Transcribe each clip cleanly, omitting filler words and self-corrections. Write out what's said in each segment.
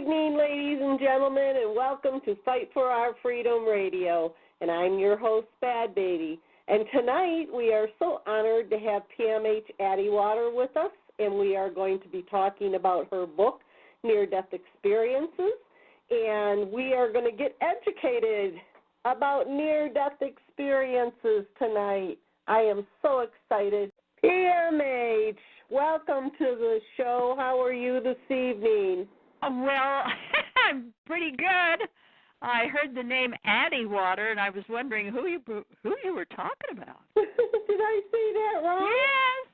evening, ladies and gentlemen, and welcome to Fight for Our Freedom Radio. And I'm your host, Badbaby. And tonight we are so honored to have Pmh Atwater with us, and we are going to be talking about her book, Near-Death Experiences. And we are going to get educated about near-death experiences tonight. I am so excited. Pmh, welcome to the show. How are you this evening? Well, I'm pretty good. I heard the name Atwater, and I was wondering who you were talking about. Did I say that wrong? Yes.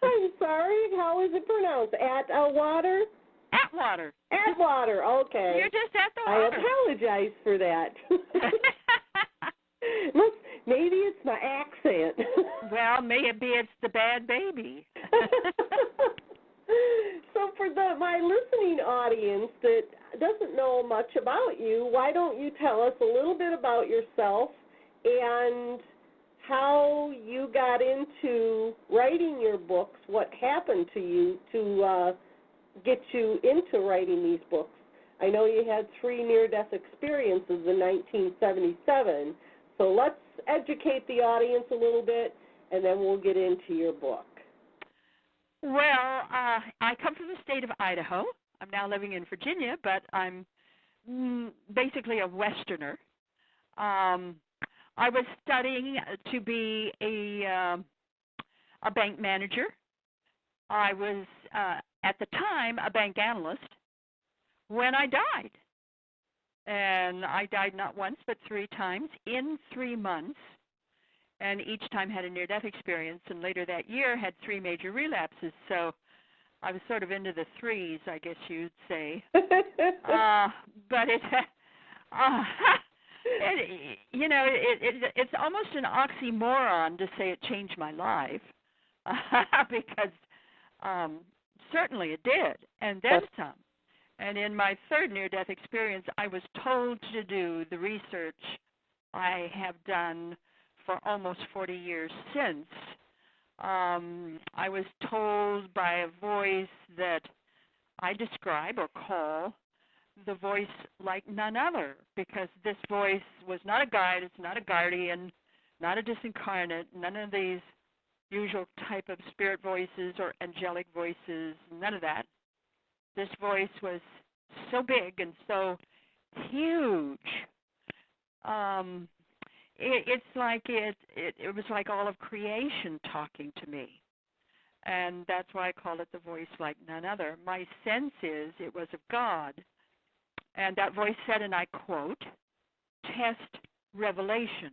I'm sorry. How is it pronounced? Atwater? Atwater. Atwater. Okay. You're just at the water. I apologize for that. Maybe it's my accent. Well, maybe it's the Badbaby. So for my listening audience that doesn't know much about you, why don't you tell us a little bit about yourself and how you got into writing your books, what happened to you to get you into writing these books. I know you had 3 near-death experiences in 1977, so let's educate the audience a little bit, and then we'll get into your book. Well, I come from the state of Idaho. I'm now living in Virginia, but I'm basically a Westerner. I was studying to be a bank manager. I was, at the time, a bank analyst when I died. And I died not once but 3 times in 3 months. And each time had a near-death experience, and later that year had 3 major relapses. So I was sort of into the 3s, I guess you'd say. But it's almost an oxymoron to say it changed my life, because certainly it did, and then some. And in my 3rd near-death experience, I was told to do the research I have done for almost 40 years since. I was told by a voice that I describe or call the voice like none other, because this voice was not a guide, it's not a guardian, not a disincarnate, none of these usual type of spirit voices or angelic voices, none of that. This voice was so big and so huge. It's like it was like all of creation talking to me, and that's why I call it the voice like none other. My sense is it was of God, and that voice said, and I quote, "Test revelation.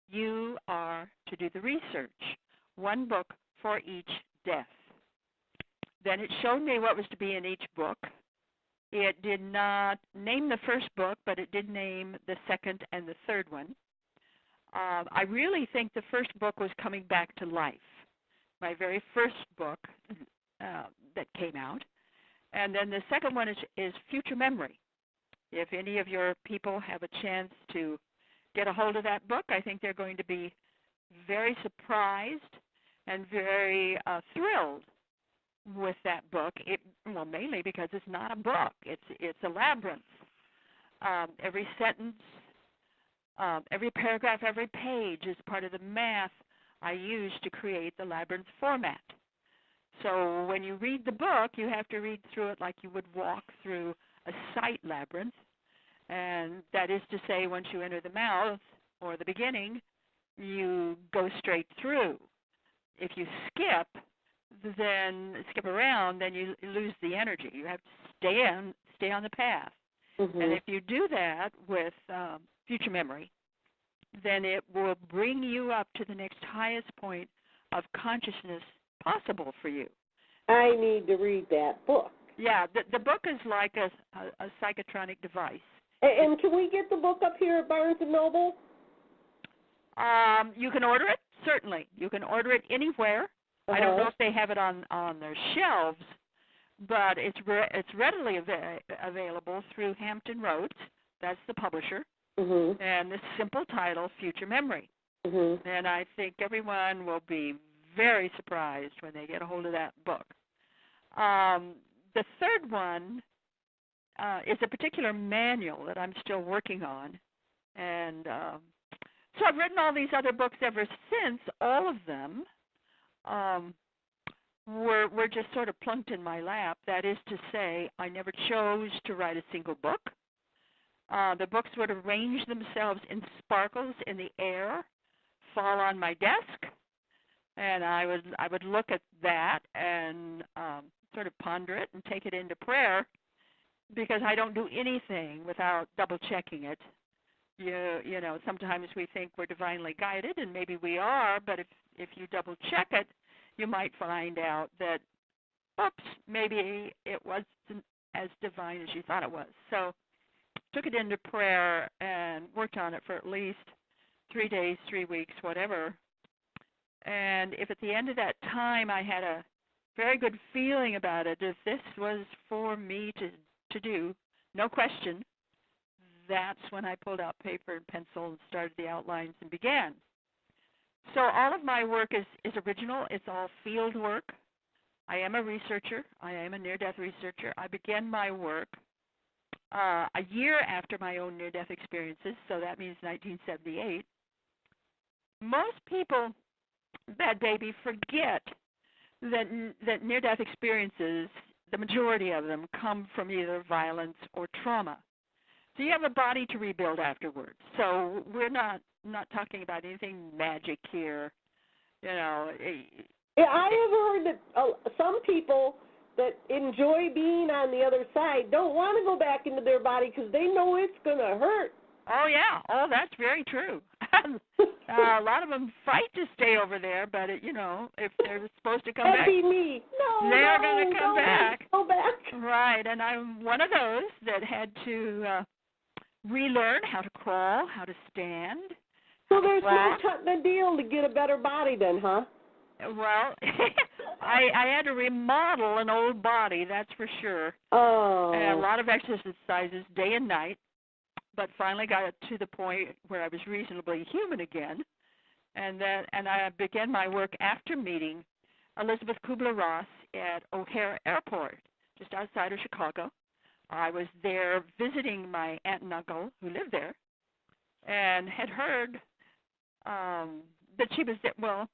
You are to do the research. 1 book for each death." Then it showed me what was to be in each book. It did not name the 1st book, but it did name the 2nd and the 3rd one. I really think the 1st book was Coming Back to Life, my very 1st book that came out. And then the 2nd one is Future Memory. If any of your people have a chance to get a hold of that book, I think they're going to be very surprised and very thrilled with that book. Mainly because it's not a book. It's a labyrinth. Every sentence, every paragraph, every page is part of the math I use to create the labyrinth format. So when you read the book, you have to read through it like you would walk through a sight labyrinth. And that is to say, once you enter the mouth or the beginning, you go straight through. If you skip around, then you lose the energy. You have to stay on the path. Mm-hmm. And if you do that with Future Memory, then it will bring you up to the next highest point of consciousness possible for you. I need to read that book. Yeah, the book is like a psychotronic device. And can we get the book up here at Barnes & Noble? You can order it, certainly. You can order it anywhere. Uh-huh. I don't know if they have it on their shelves, but it's readily available through Hampton Roads. That's the publisher. Mm-hmm. And the simple title, Future Memory. Mm-hmm. And I think everyone will be very surprised when they get a hold of that book. The 3rd one is a particular manual that I'm still working on. And so I've written all these other books ever since. All of them were just sort of plunked in my lap. That is to say, I never chose to write a single book. The books would arrange themselves in sparkles in the air, fall on my desk, and I would look at that and sort of ponder it and take it into prayer, because I don't do anything without double checking it. You know, sometimes we think we're divinely guided, and maybe we are, but if you double check it, you might find out that, oops, maybe it wasn't as divine as you thought it was. So took it into prayer and worked on it for at least 3 days, 3 weeks, whatever. And if at the end of that time I had a very good feeling about it, if this was for me to do, no question, that's when I pulled out paper and pencil and started the outlines and began. So all of my work is original. It's all field work. I am a researcher. I am a near-death researcher. I began my work a year after my own near-death experiences, so that means 1978. Most people, Badbaby, forget that near-death experiences, the majority of them, come from either violence or trauma. So you have a body to rebuild afterwards. So we're not talking about anything magic here. You know. Yeah, I have heard that some people that enjoy being on the other side don't want to go back into their body because they know it's going to hurt. Oh, yeah. Oh, that's very true. A lot of them fight to stay over there, but, you know, if they're supposed to come back, that'd be me. No, they're going to come back. Go back. Right, and I'm one of those that had to relearn how to crawl, how to stand. So there's no cutting a deal to get a better body then, huh? Well, I had to remodel an old body, that's for sure. Oh. And a lot of exercises day and night, but finally got to the point where I was reasonably human again. And I began my work after meeting Elizabeth Kubler-Ross at O'Hare Airport, just outside of Chicago. I was there visiting my aunt and uncle who lived there, and had heard that she was there. Well,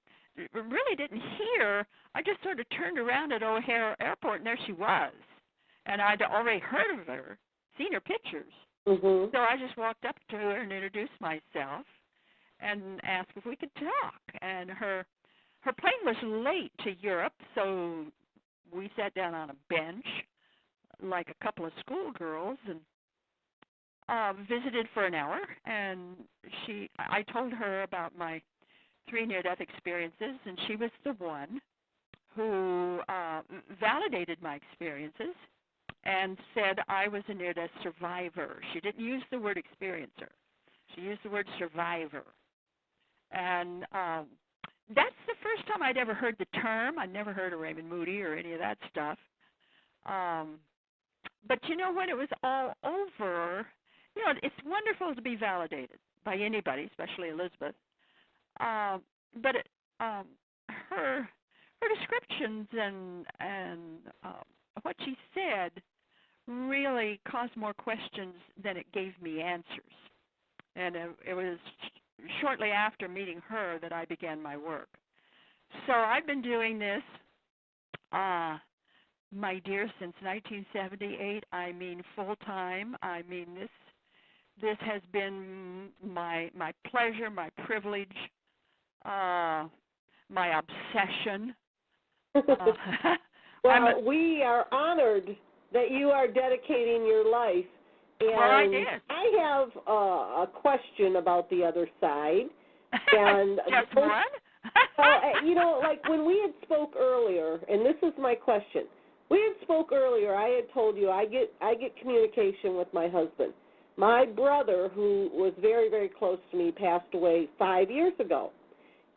really didn't hear. I just sort of turned around at O'Hare Airport, and there she was. And I'd already heard of her, seen her pictures. Mm-hmm. So I just walked up to her and introduced myself and asked if we could talk. And her plane was late to Europe, so we sat down on a bench like a couple of schoolgirls and visited for an hour. And I told her about my 3 near-death experiences, and she was the one who validated my experiences and said I was a near-death survivor. She didn't use the word experiencer. She used the word survivor. And that's the first time I'd ever heard the term. I'd never heard of Raymond Moody or any of that stuff. But, you know, when it was all over, you know, it's wonderful to be validated by anybody, especially Elizabeth. But her descriptions and what she said really caused more questions than it gave me answers. And it was shortly after meeting her that I began my work. So I've been doing this, my dear, since 1978. I mean full-time. I mean this has been my pleasure, my privilege, my obsession. Well, we are honored that you are dedicating your life. And well, I did. I have a question about the other side. And just one? you know, like when we had spoke earlier, and this is my question. We had spoke earlier. I had told you I get communication with my husband. My brother, who was very, very close to me, passed away 5 years ago.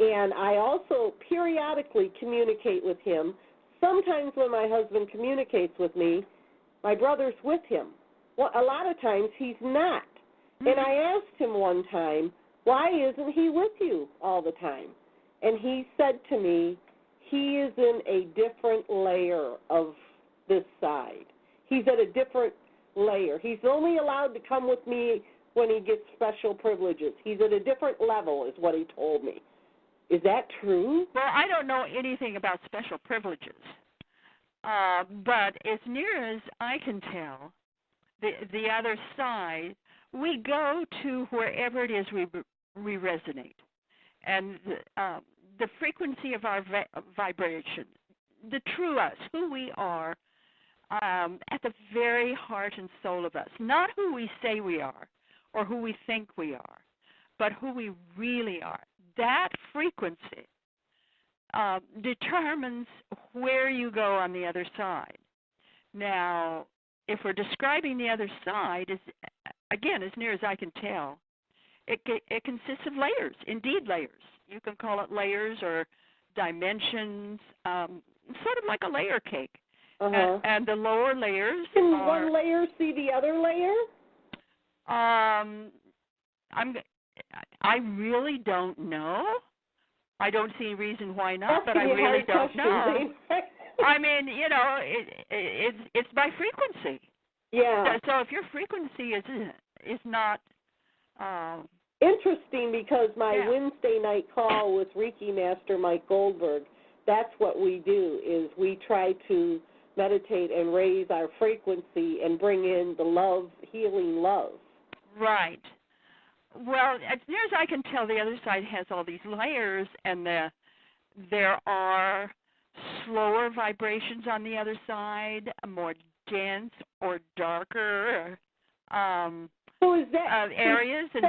And I also periodically communicate with him. Sometimes when my husband communicates with me, my brother's with him. Well, a lot of times he's not. Mm-hmm. And I asked him one time, why isn't he with you all the time? And he said to me, he is in a different layer of this side. He's at a different layer. He's only allowed to come with me when he gets special privileges. He's at a different level, is what he told me. Is that true? Well, I don't know anything about special privileges, but as near as I can tell, the other side, we go to wherever it is we resonate, and the frequency of our vibration, the true us, who we are, at the very heart and soul of us, not who we say we are or who we think we are, but who we really are. That frequency determines where you go on the other side. Now, if we're describing the other side, again, as near as I can tell, it consists of layers, indeed layers. You can call it layers or dimensions, sort of like a layer cake. Uh-huh. And the lower layers Can are, one layer see the other layer? I really don't know. I don't see a reason why not, Asking but I you really hard don't know. questions, I mean, it's by frequency. Yeah. So if your frequency is not interesting, because my Wednesday night call with Reiki Master Mike Goldberg, that's what we do, is we try to meditate and raise our frequency and bring in the love, healing love. Right. Well, as near as I can tell, the other side has all these layers, and there are slower vibrations on the other side, more dense or darker so is that areas, and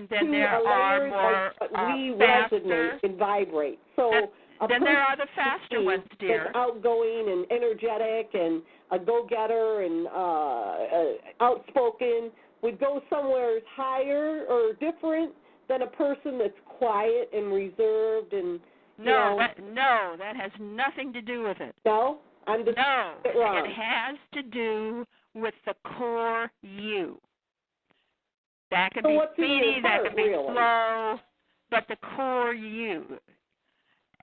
then there are more we faster. resonate and vibrate. So then there are the faster ones, dear. That's outgoing and energetic and a go-getter and outspoken would go somewhere higher or different than a person that's quiet and reserved and that has nothing to do with it. No? I'm just wrong. It has to do with the core you. That can so be what's in speedy, your that heart, can be really? slow, but the core you.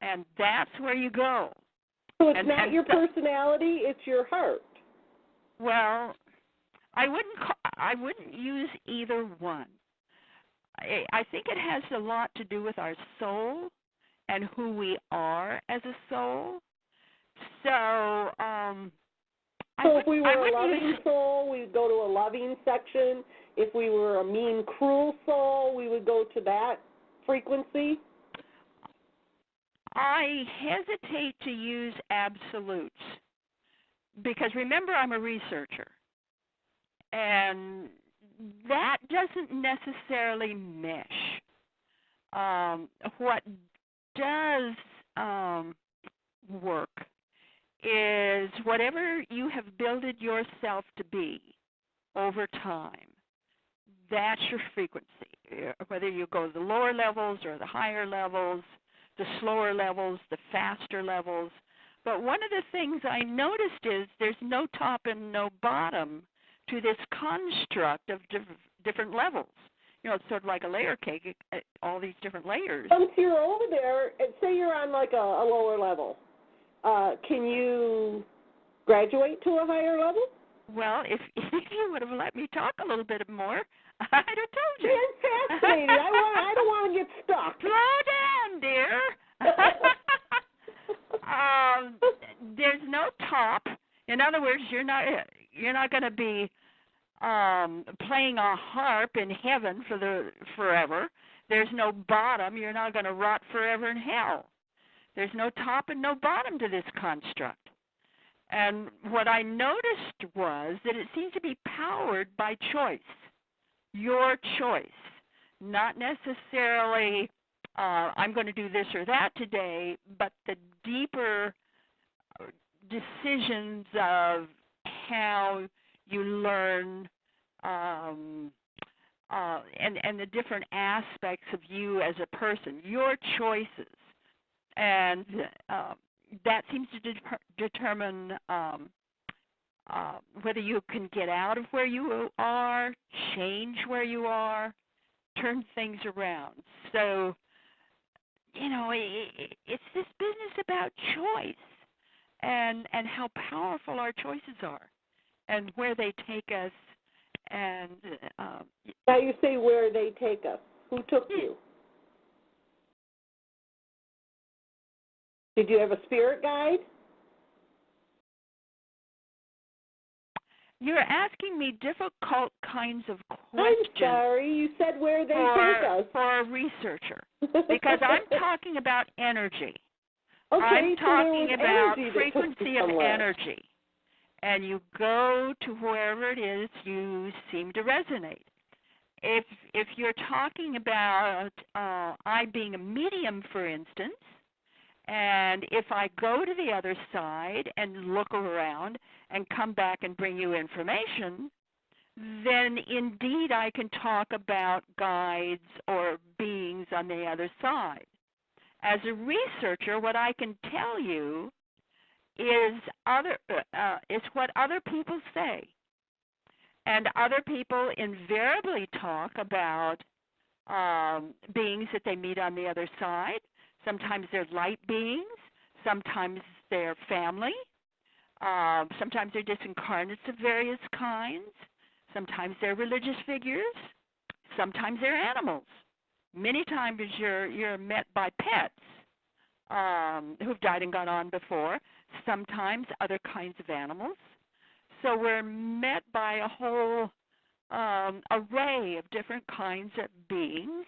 And that's where you go. So it's not your personality, it's your heart. Well, I wouldn't use either one. I think it has a lot to do with our soul and who we are as a soul. So, if we were a loving soul, we would go to a loving section. If we were a mean, cruel soul, we would go to that frequency. I hesitate to use absolutes because, remember, I'm a researcher, and that doesn't necessarily mesh. What does work is whatever you have builded yourself to be over time, that's your frequency. Whether you go to the lower levels or the higher levels, the slower levels, the faster levels. But one of the things I noticed is there's no top and no bottom to this construct of different levels. It's sort of like a layer cake, all these different layers. Once you're over there, say you're on like a lower level, can you graduate to a higher level? Well, if you would have let me talk a little bit more, I'd have told you. It's fascinating. I don't want to get stuck. Slow down, dear. There's no top. In other words, you're not going to be playing a harp in heaven forever. There's no bottom. You're not going to rot forever in hell. There's no top and no bottom to this construct. And what I noticed was that it seems to be powered by choice, your choice, not necessarily I'm going to do this or that today, but the deeper decisions of how you learn and the different aspects of you as a person, your choices. And that seems to determine whether you can get out of where you are, change where you are, turn things around. So, it's this business about choice and how powerful our choices are. and where they take us. And now you say where they take us. Who took you? Did you have a spirit guide? You're asking me difficult kinds of questions. I'm sorry. You said where they take us. For a researcher. Because I'm talking about energy. Okay, I'm talking about frequency of energy. And you go to wherever it is you seem to resonate. If you're talking about I being a medium, for instance, and if I go to the other side and look around and come back and bring you information, then indeed I can talk about guides or beings on the other side. As a researcher, what I can tell you is what other people say. And other people invariably talk about beings that they meet on the other side. Sometimes they're light beings. Sometimes they're family. Sometimes they're disincarnates of various kinds. Sometimes they're religious figures. Sometimes they're animals. Many times you're met by pets who've died and gone on before. Sometimes other kinds of animals. So we're met by a whole array of different kinds of beings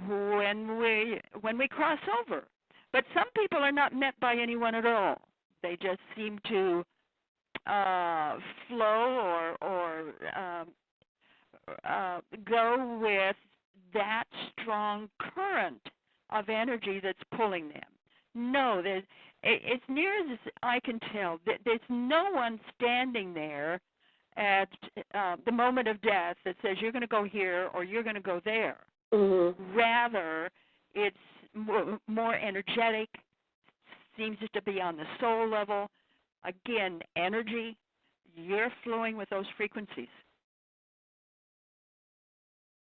when we cross over. But some people are not met by anyone at all. They just seem to flow or go with that strong current of energy that's pulling them. No, as near as I can tell, there's no one standing there at the moment of death that says you're going to go here or you're going to go there. Mm-hmm. Rather, it's more energetic, seems to be on the soul level. Again, energy, you're flowing with those frequencies.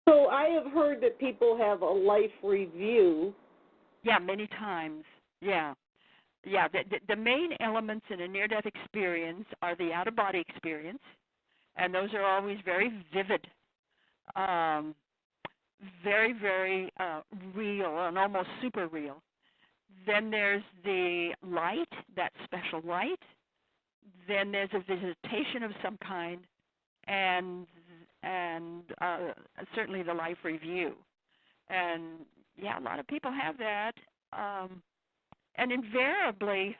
So I have heard that people have a life review. Yeah, many times. Yeah. The main elements in a near-death experience are the out-of-body experience, and those are always very vivid, very, very real and almost super real. Then there's the light, that special light. Then there's a visitation of some kind, and certainly the life review. And, yeah, a lot of people have that. And invariably,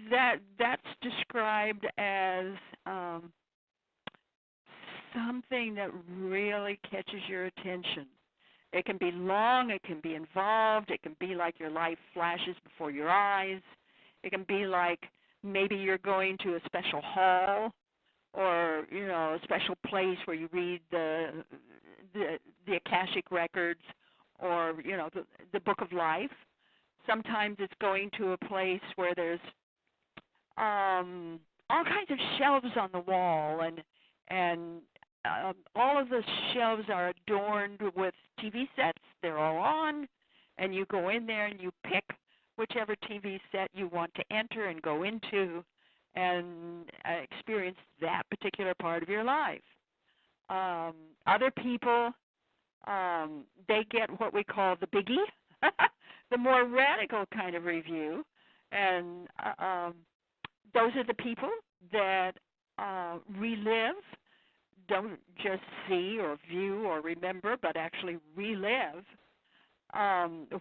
that's described as something that really catches your attention. It can be long, it can be involved, it can be like your life flashes before your eyes. It can be like maybe you're going to a special hall or, a special place where you read the Akashic records or, the Book of Life. Sometimes it's going to a place where there's all kinds of shelves on the wall, and all of the shelves are adorned with TV sets. They're all on, and you go in there and you pick whichever TV set you want to enter and go into and experience that particular part of your life. Other people, they get what we call the biggie, the more radical kind of review, and those are the people that relive, don't just see or view or remember, but actually relive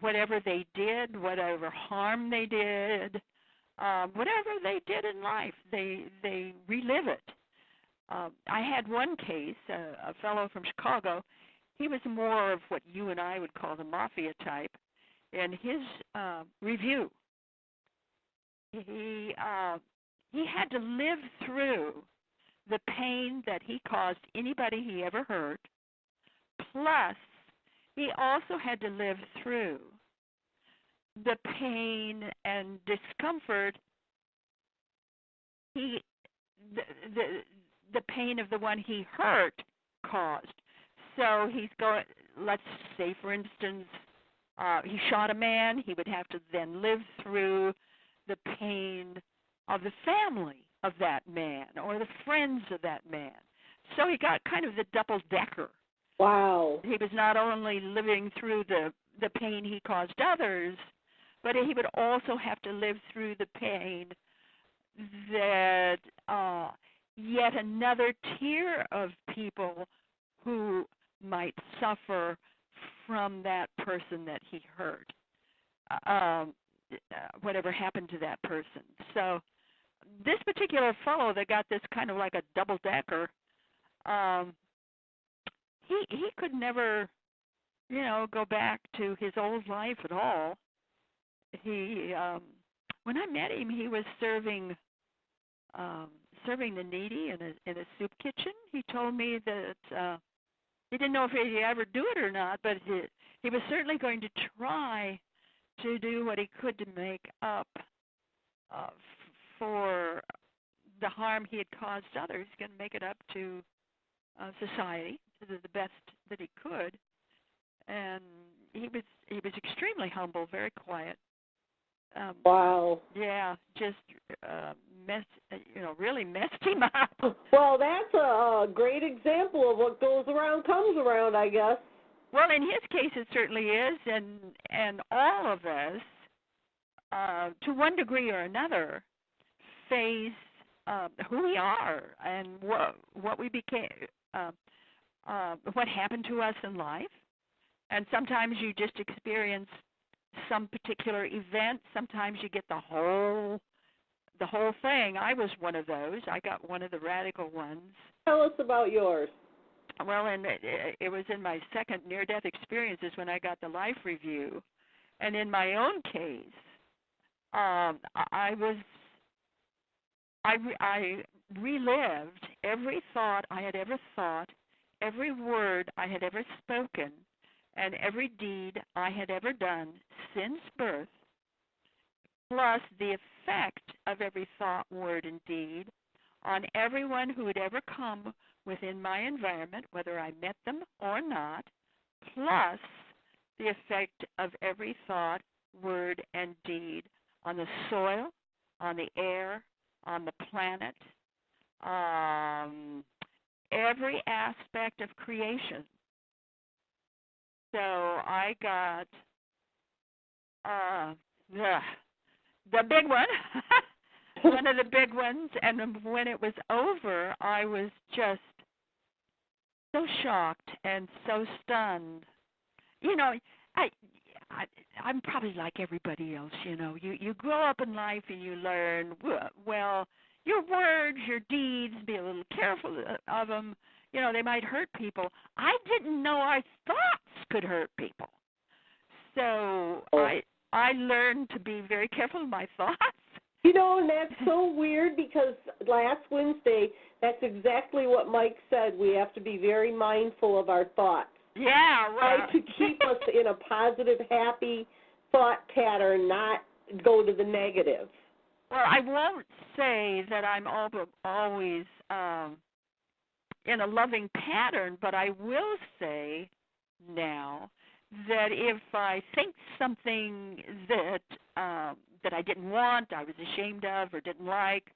whatever they did, whatever harm they did, whatever they did in life, they relive it. I had one case, a fellow from Chicago. He was more of what you and I would call the mafia type. In his review, he had to live through the pain that he caused anybody he ever hurt, plus he also had to live through the pain and discomfort, the pain of the one he hurt caused. So he's going, let's say, for instance, he shot a man. He would have to then live through the pain of the family of that man or the friends of that man. So he got kind of the double-decker. Wow. He was not only living through the pain he caused others, but he would also have to live through the pain that yet another tier of people who might suffer from that person that he hurt, whatever happened to that person. So this particular fellow that got this kind of like a double-decker, he could never, go back to his old life at all. He, when I met him, he was serving the needy in a soup kitchen. He told me that he didn't know if he'd ever do it or not, but he was certainly going to try to do what he could to make up for the harm he had caused others. He's going to make it up to society to the best that he could. And he was extremely humble, very quiet. Wow. Yeah, just really messed him up. Well, that's a great example of what goes around comes around, I guess. Well, in his case, it certainly is, and all of us, to one degree or another, face who we are and what we became, what happened to us in life. And sometimes you just experience some particular event. Sometimes you get the whole thing. I was one of those. I got one of the radical ones. Tell us about yours. Well, and it was in my second near-death experiences when I got the life review. And in my own case, I relived every thought I had ever thought, every word I had ever spoken, and every deed I had ever done since birth, plus the effect of every thought, word, and deed on everyone who had ever come within my environment, whether I met them or not, plus the effect of every thought, word, and deed on the soil, on the air, on the planet, every aspect of creation. So I got the big one, one of the big ones, and when it was over, I was just so shocked and so stunned. I'm probably like everybody else, You grow up in life and you learn, well, your words, your deeds, be a little careful of them. They might hurt people. I didn't know our thoughts could hurt people. So I learned to be very careful of my thoughts. And that's so weird because last Wednesday, that's exactly what Mike said. We have to be very mindful of our thoughts. Yeah, well. Try to keep us in a positive, happy thought pattern, not go to the negative. Well, I won't say that I'm always in a loving pattern, but I will say now that if I think something that I didn't want, I was ashamed of, or didn't like,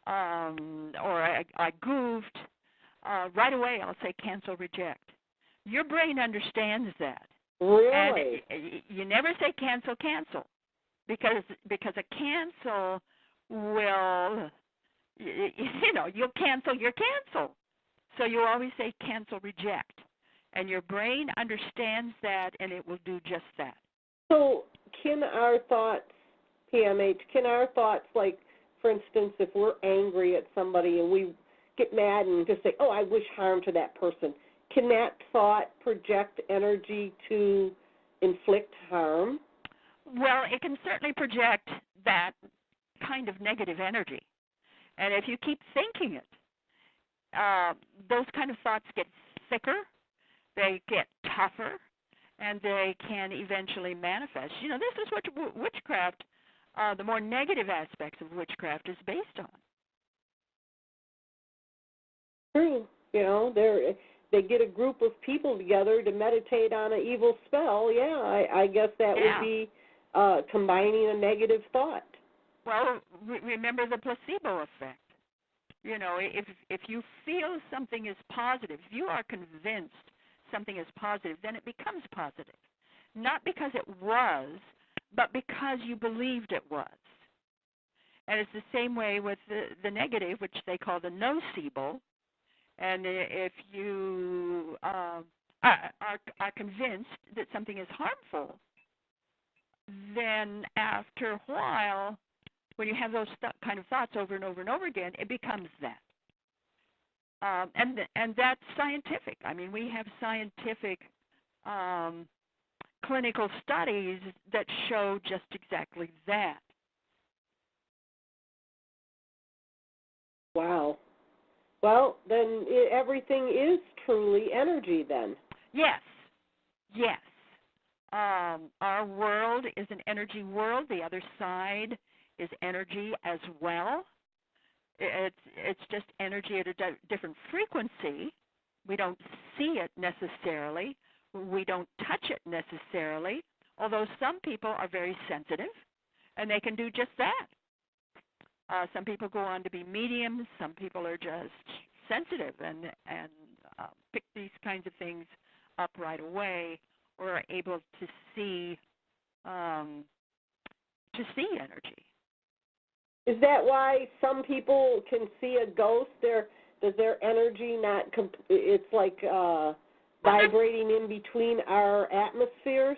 or I goofed, right away I'll say cancel, reject. Your brain understands that. Really? And you never say cancel, because a cancel will, you'll cancel your cancel. So you always say cancel, reject. And your brain understands that, and it will do just that. So can our thoughts, PMH, like, for instance, if we're angry at somebody and we get mad and just say, oh, I wish harm to that person, can that thought project energy to inflict harm? Well, it can certainly project that kind of negative energy. And if you keep thinking it, those kind of thoughts get thicker, they get tougher, and they can eventually manifest. This is what witchcraft, the more negative aspects of witchcraft is based on. True. They get a group of people together to meditate on an evil spell. Yeah, I guess that would be combining a negative thought. Well, remember the placebo effect. if you feel something is positive, if you are convinced something is positive, then it becomes positive. Not because it was, but because you believed it was. And it's the same way with the negative, which they call the nocebo. And if you are convinced that something is harmful, then after a while, when you have those kind of thoughts over and over and over again, it becomes that. And that's scientific. I mean, we have scientific clinical studies that show just exactly that. Wow. Well, then everything is truly energy then. Yes. Yes. Our world is an energy world. The other side is energy as well. It's just energy at a different frequency. We don't see it necessarily. We don't touch it necessarily, although some people are very sensitive, and they can do just that. Some people go on to be mediums. Some people are just sensitive and pick these kinds of things up right away, or are able to see energy. Is that why some people can see a ghost? Does their energy not? It's like vibrating in between our atmospheres.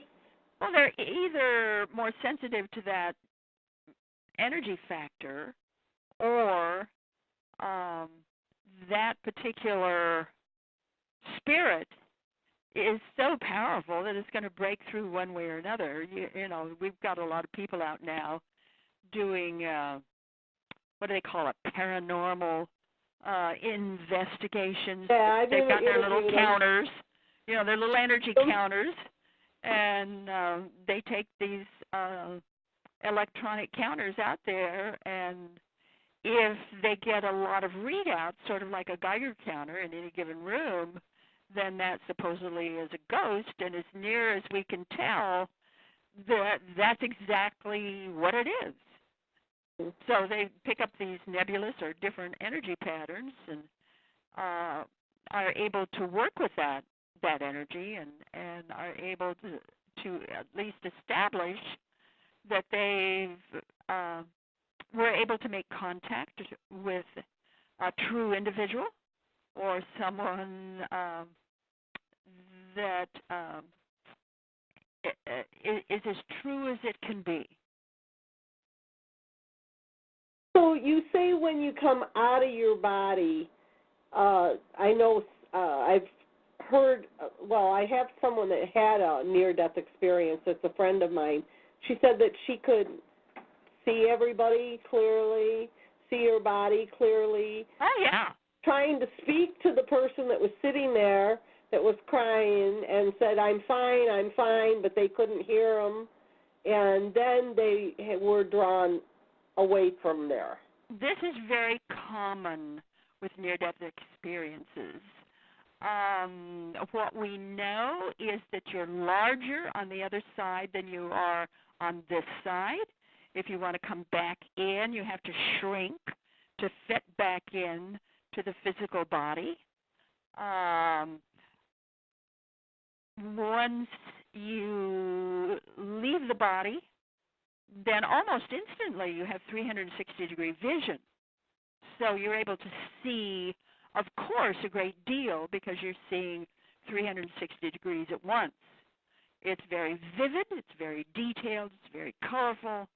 Well, they're either more sensitive to that energy factor, or that particular spirit is so powerful that it's going to break through one way or another. You know, we've got a lot of people out now doing what do they call it? Paranormal investigations. Yeah, they've got their little counters, their little energy counters, and they take these electronic counters out there, and if they get a lot of readouts, sort of like a Geiger counter in any given room, then that supposedly is a ghost, and as near as we can tell, that's exactly what it is. So they pick up these nebulous or different energy patterns and are able to work with that energy and are able to at least establish that were able to make contact with a true individual or someone that is as true as it can be. So you say when you come out of your body, I know I've heard, I have someone that had a near-death experience. It's a friend of mine. She said that she could see everybody clearly, see her body clearly. Oh, yeah. Trying to speak to the person that was sitting there that was crying and said, I'm fine, but they couldn't hear him. And then they were drawn away from there. This is very common with near-death experiences. What we know is that you're larger on the other side than you are on this side. If you want to come back in, you have to shrink to fit back in to the physical body. Once you leave the body, then almost instantly you have 360-degree vision. So you're able to see, of course, a great deal because you're seeing 360 degrees at once. It's very vivid, it's very detailed, it's very colorful.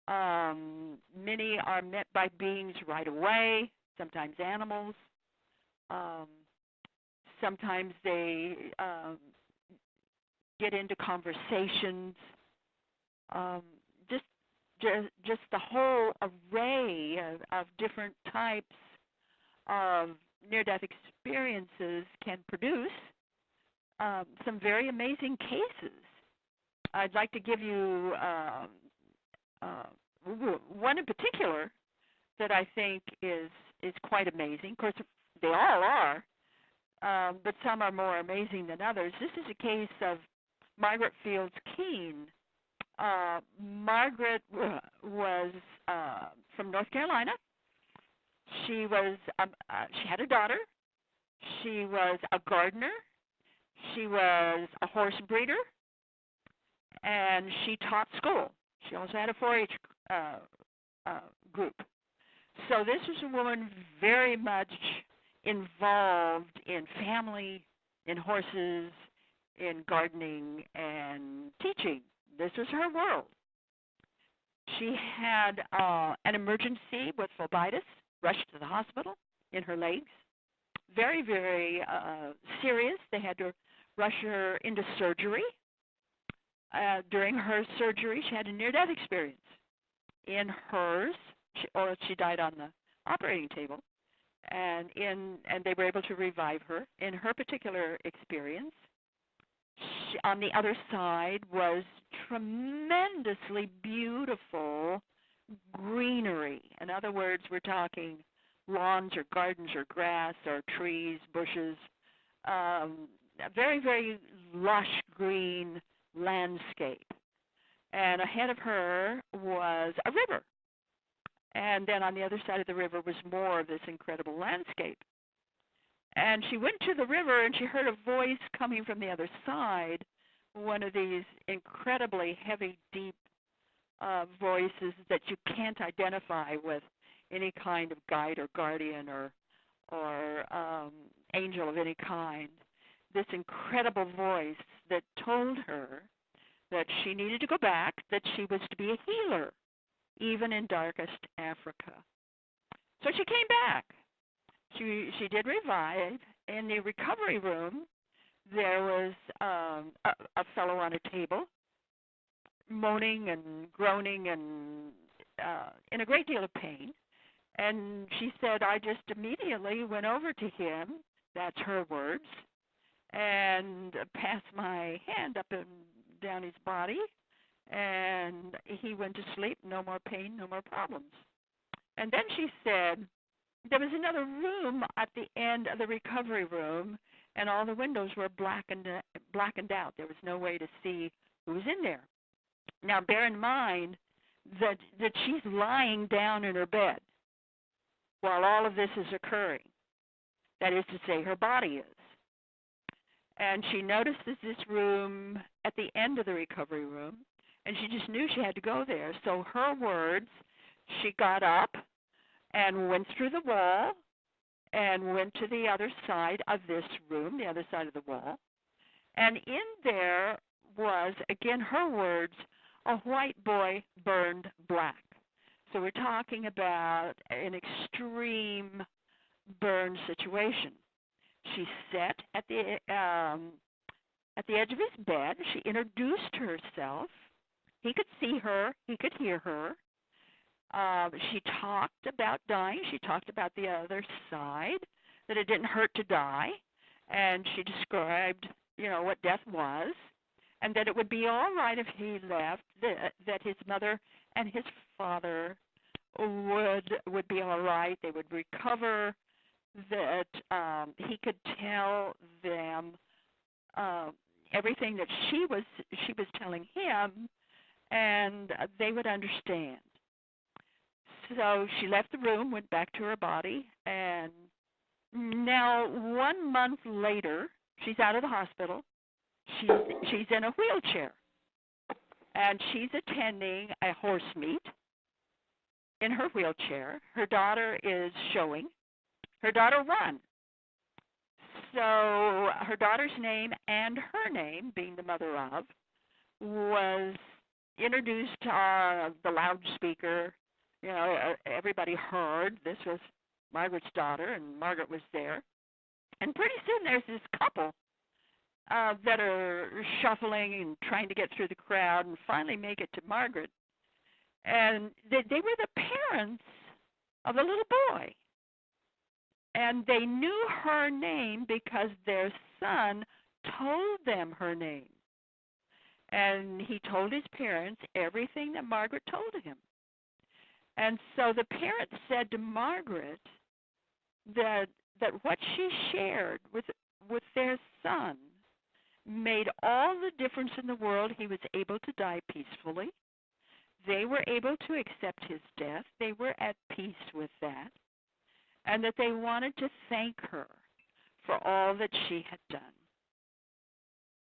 Many are met by beings right away, sometimes animals. Sometimes they get into conversations. Just the whole array of different types of near-death experiences can produce some very amazing cases. I'd like to give you one in particular that I think is quite amazing. Of course, they all are, but some are more amazing than others. This is a case of Margaret Fields Keene. Margaret was from North Carolina, She was she had a daughter. She was a gardener. She was a horse breeder, and she taught school. She also had a 4-H group. So this was a woman very much involved in family, in horses, in gardening, and teaching. This was her world. She had an emergency with phlebitis, rushed to the hospital in her legs. Very, very serious. They had to rush her into surgery. During her surgery, she had a near-death experience. In hers, she died on the operating table, and they were able to revive her. In her particular experience, on the other side was tremendously beautiful greenery. In other words, we're talking lawns or gardens or grass or trees, bushes, a very, very lush green landscape. And ahead of her was a river. And then on the other side of the river was more of this incredible landscape. And she went to the river and she heard a voice coming from the other side, one of these incredibly heavy, deep voices that you can't identify with any kind of guide or guardian or angel of any kind. This incredible voice that told her that she needed to go back, that she was to be a healer, even in darkest Africa. So she came back. She did revive. In the recovery room, there was a fellow on a table, moaning and groaning and in a great deal of pain. And she said, I just immediately went over to him, that's her words, and passed my hand up and down his body, and he went to sleep, no more pain, no more problems. And then she said, there was another room at the end of the recovery room, and all the windows were blackened out. There was no way to see who was in there. Now, bear in mind that she's lying down in her bed while all of this is occurring. That is to say, her body is. And she notices this room at the end of the recovery room, and she just knew she had to go there. So her words, she got up and went through the wall and went to the other side of this room, the other side of the wall. And in there was, again, her words, a white boy burned black. So we're talking about an extreme burn situation. She sat at the edge of his bed. She introduced herself. He could see her. He could hear her. She talked about dying. She talked about the other side, that it didn't hurt to die. And she described, what death was, and that it would be all right if he left, that his mother and his father would be all right. They would recover, that he could tell them everything that she was telling him, and they would understand. So she left the room, went back to her body, and now 1 month later, she's out of the hospital. She's in a wheelchair, and she's attending a horse meet in her wheelchair. Her daughter is showing. Her daughter won. So her daughter's name and her name, being the mother of, was introduced to the loudspeaker. Everybody heard this was Margaret's daughter, and Margaret was there. And pretty soon there's this couple that are shuffling and trying to get through the crowd and finally make it to Margaret. And they were the parents of the little boy. And they knew her name because their son told them her name. And he told his parents everything that Margaret told him. And so the parents said to Margaret that what she shared with their son made all the difference in the world. He was able to die peacefully. They were able to accept his death. They were at peace with that. and that they wanted to thank her for all that she had done.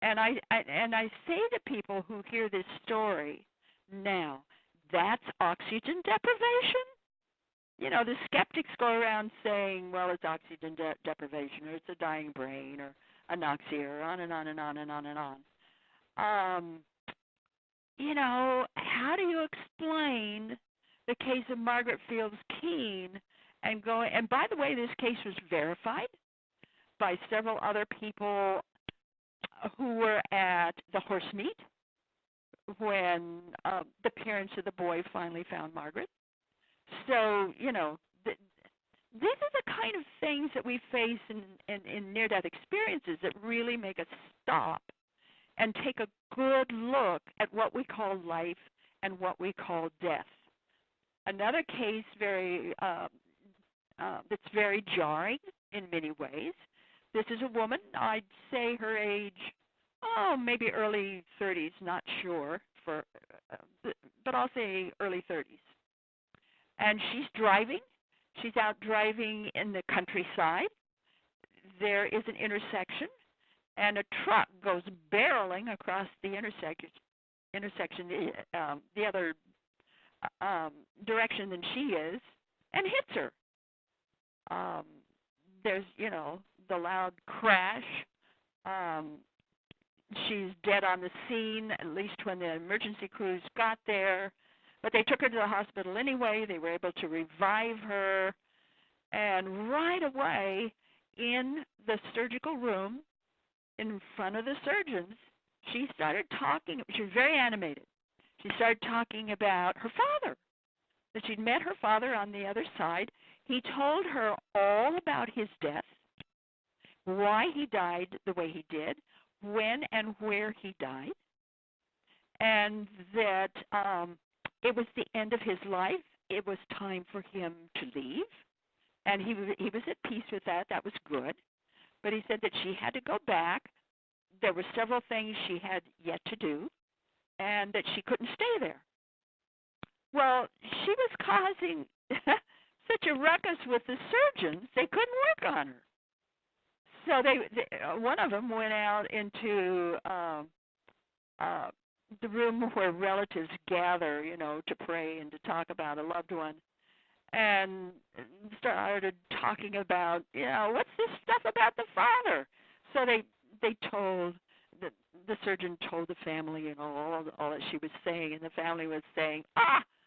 And I say to people who hear this story now, that's oxygen deprivation? You know, the skeptics go around saying, well, it's oxygen deprivation, or it's a dying brain, or anoxia, or on and on and on and on and on. You know, how do you explain the case of Margaret Fields Keene and by the way, this case was verified by several other people who were at the horse meet when the parents of the boy finally found Margaret. So, you know, these are the kind of things that we face in near-death experiences that really make us stop and take a good look at what we call life and what we call death. Another case that's very jarring in many ways. This is a woman, I'd say her age, maybe early 30s, not sure, but I'll say early 30s. And she's driving. She's out driving in the countryside. There is an intersection, and a truck goes barreling across the intersection the other direction than she is, and hits her. There's, you know, the loud crash. She's dead on the scene, at least when the emergency crews got there. But they took her to the hospital anyway. They were able to revive her. And right away, in the surgical room, in front of the surgeons, she started talking. She was very animated. She started talking about her father, that she'd met her father on the other side. He told her all about his death, why he died the way he did, when and where he died, and that it was the end of his life. It was time for him to leave, and he was at peace with that. That was good. But he said that she had to go back. There were several things she had yet to do, and that she couldn't stay there. Well, she was causing such a ruckus with the surgeons, they couldn't work on her. So one of them went out into the room where relatives gather, you know, to pray and to talk about a loved one, and started talking about, you know, what's this stuff about the father? So they told the surgeon told the family, you know, all that she was saying, and the family was saying,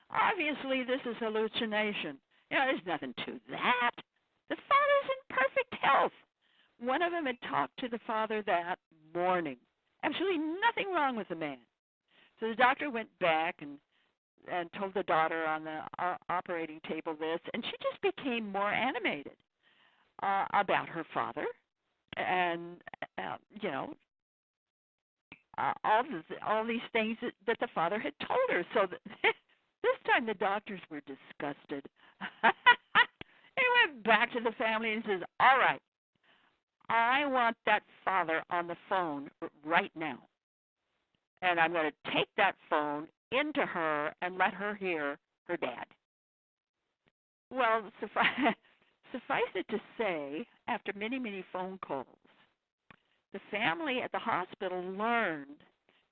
obviously this is hallucination. You know, there's nothing to that. The father's in perfect health. One of them had talked to the father that morning. Absolutely nothing wrong with the man. So the doctor went back and told the daughter on the operating table this, and she just became more animated about her father and, you know, all these things that the father had told her. So this time the doctors were disgusted. He went back to the family and says, all right, I want that father on the phone right now. And I'm going to take that phone into her and let her hear her dad. Well, suffice it to say, after many, many phone calls, the family at the hospital learned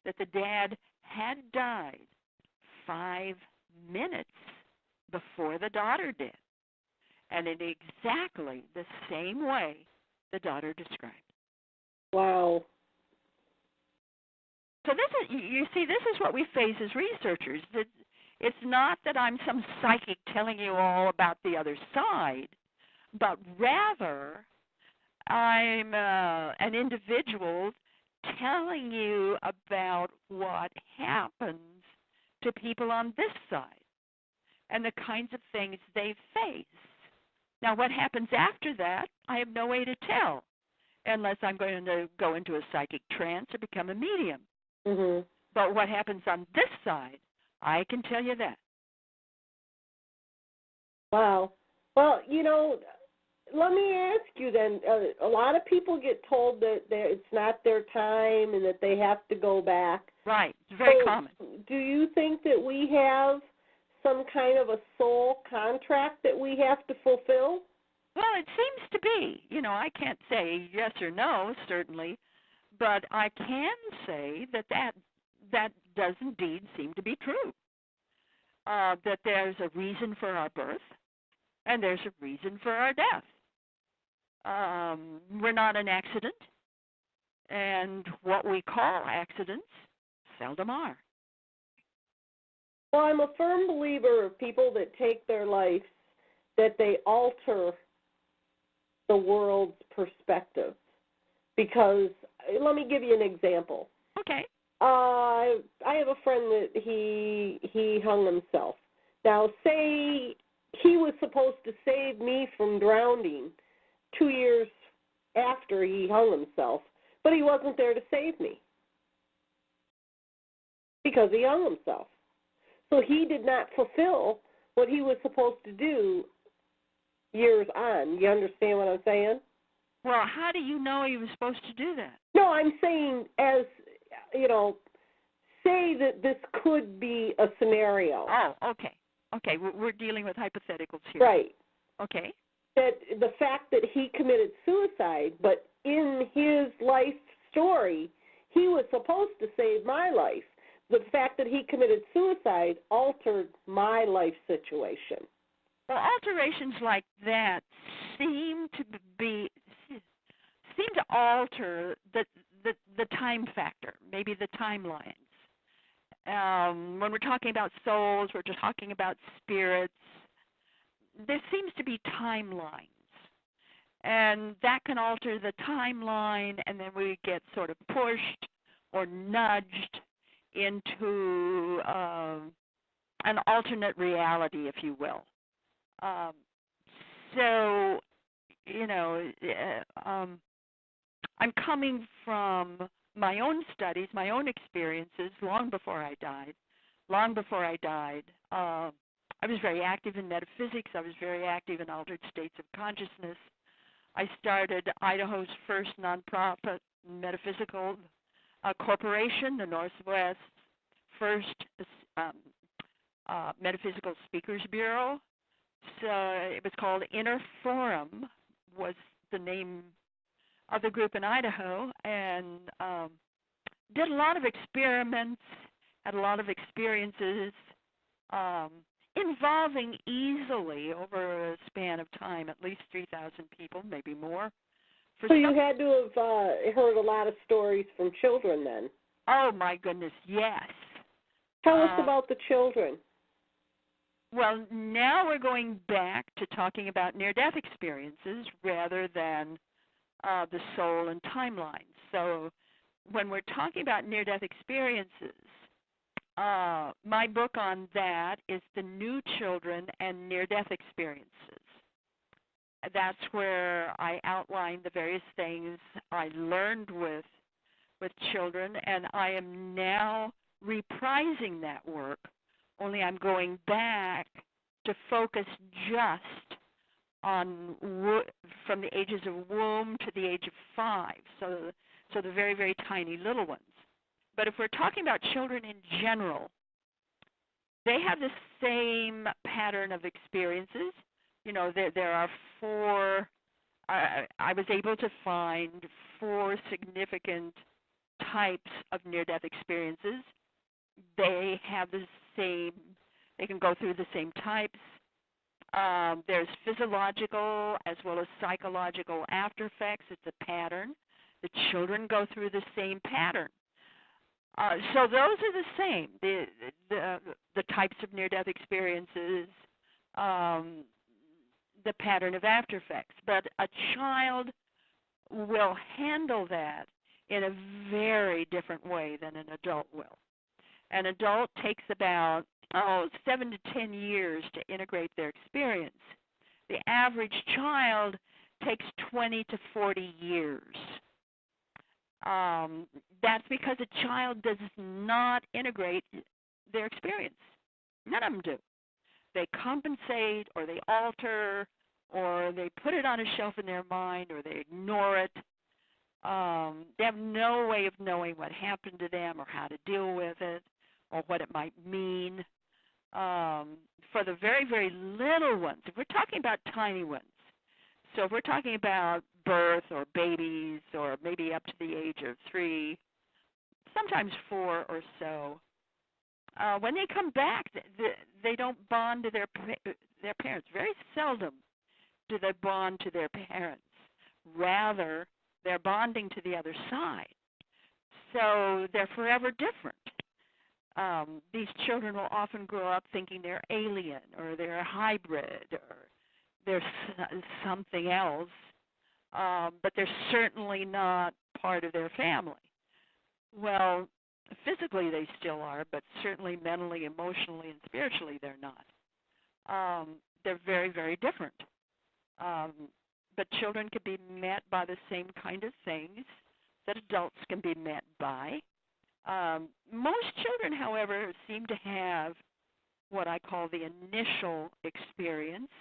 that the dad had died 5 minutes before the daughter did, and in exactly the same way the daughter described. Wow. So you see, this is what we face as researchers. That it's not that I'm some psychic telling you all about the other side, but rather I'm an individual telling you about what happens to people on this side and the kinds of things they face. Now, what happens after that, I have no way to tell, unless I'm going to go into a psychic trance or become a medium. Mm-hmm. But what happens on this side, I can tell you that. Wow. Well, you know, let me ask you then, a lot of people get told that it's not their time and that they have to go back. Right. It's very common. Do you think that we have some kind of a soul contract that we have to fulfill? Well, it seems to be. I can't say yes or no, certainly, but I can say that does indeed seem to be true. That there's a reason for our birth, and there's a reason for our death. We're not an accident, and what we call accidents seldom are. Well, I'm a firm believer of people that take their life, that they alter the world's perspective. Because, let me give you an example. Okay. I have a friend that he hung himself. Now, say he was supposed to save me from drowning 2 years after he hung himself, but he wasn't there to save me because he hung himself. So he did not fulfill what he was supposed to do years on. You understand what I'm saying? Well, how do you know he was supposed to do that? No, I'm saying as, say that this could be a scenario. Oh, okay. Okay, we're dealing with hypotheticals here. Right. Okay. That the fact that he committed suicide, but in his life story, he was supposed to save my life. The fact that he committed suicide altered my life situation. Well, alterations like that seem to alter the time factor, maybe the timelines. When we're talking about souls, we're just talking about spirits. There seems to be timelines, and that can alter the timeline, and then we get sort of pushed or nudged into an alternate reality, if you will. So, I'm coming from my own studies, my own experiences, long before I died. I was very active in metaphysics. I was very active in altered states of consciousness. I started Idaho's first nonprofit metaphysical corporation, the Northwest's first Metaphysical Speakers Bureau. So it was called Inner Forum, was the name of the group in Idaho, and did a lot of experiments, had a lot of experiences involving easily over a span of time at least 3,000 people, maybe more. So you had to have heard a lot of stories from children then. Oh, my goodness, yes. Tell us about the children. Well, now we're going back to talking about near-death experiences rather than the soul and timelines. So when we're talking about near-death experiences, my book on that is The New Children and Near-Death Experiences. That's where I outline the various things I learned with children, and I am now reprising that work, only I'm going back to focus just on from the ages of womb to the age of 5, so the very, very tiny little ones. But if we're talking about children in general, they have the same pattern of experiences. There are 4, I was able to find 4 significant types of near-death experiences. They have the same, they can go through the same types. There's physiological as well as psychological after effects. It's a pattern. The children go through the same pattern. So those are the same, the types of near-death experiences, the pattern of after effects. But a child will handle that in a very different way than an adult will. An adult takes about 7 to 10 years to integrate their experience. The average child takes 20 to 40 years. That's because a child does not integrate their experience. None of them do. They compensate, or they alter, or they put it on a shelf in their mind, or they ignore it. They have no way of knowing what happened to them or how to deal with it or what it might mean. For the very, very little ones, if we're talking about tiny ones, So if we're talking about birth or babies or maybe up to the age of 3, sometimes 4 or so, when they come back, they don't bond to their parents. Very seldom do they bond to their parents. Rather, they're bonding to the other side. So they're forever different. These children will often grow up thinking they're alien or they're a hybrid or they're something else, but they're certainly not part of their family. Well, physically they still are, but certainly mentally, emotionally, and spiritually they're not. They're very, very different. But children can be met by the same kind of things that adults can be met by. Most children, however, seem to have what I call the initial experience.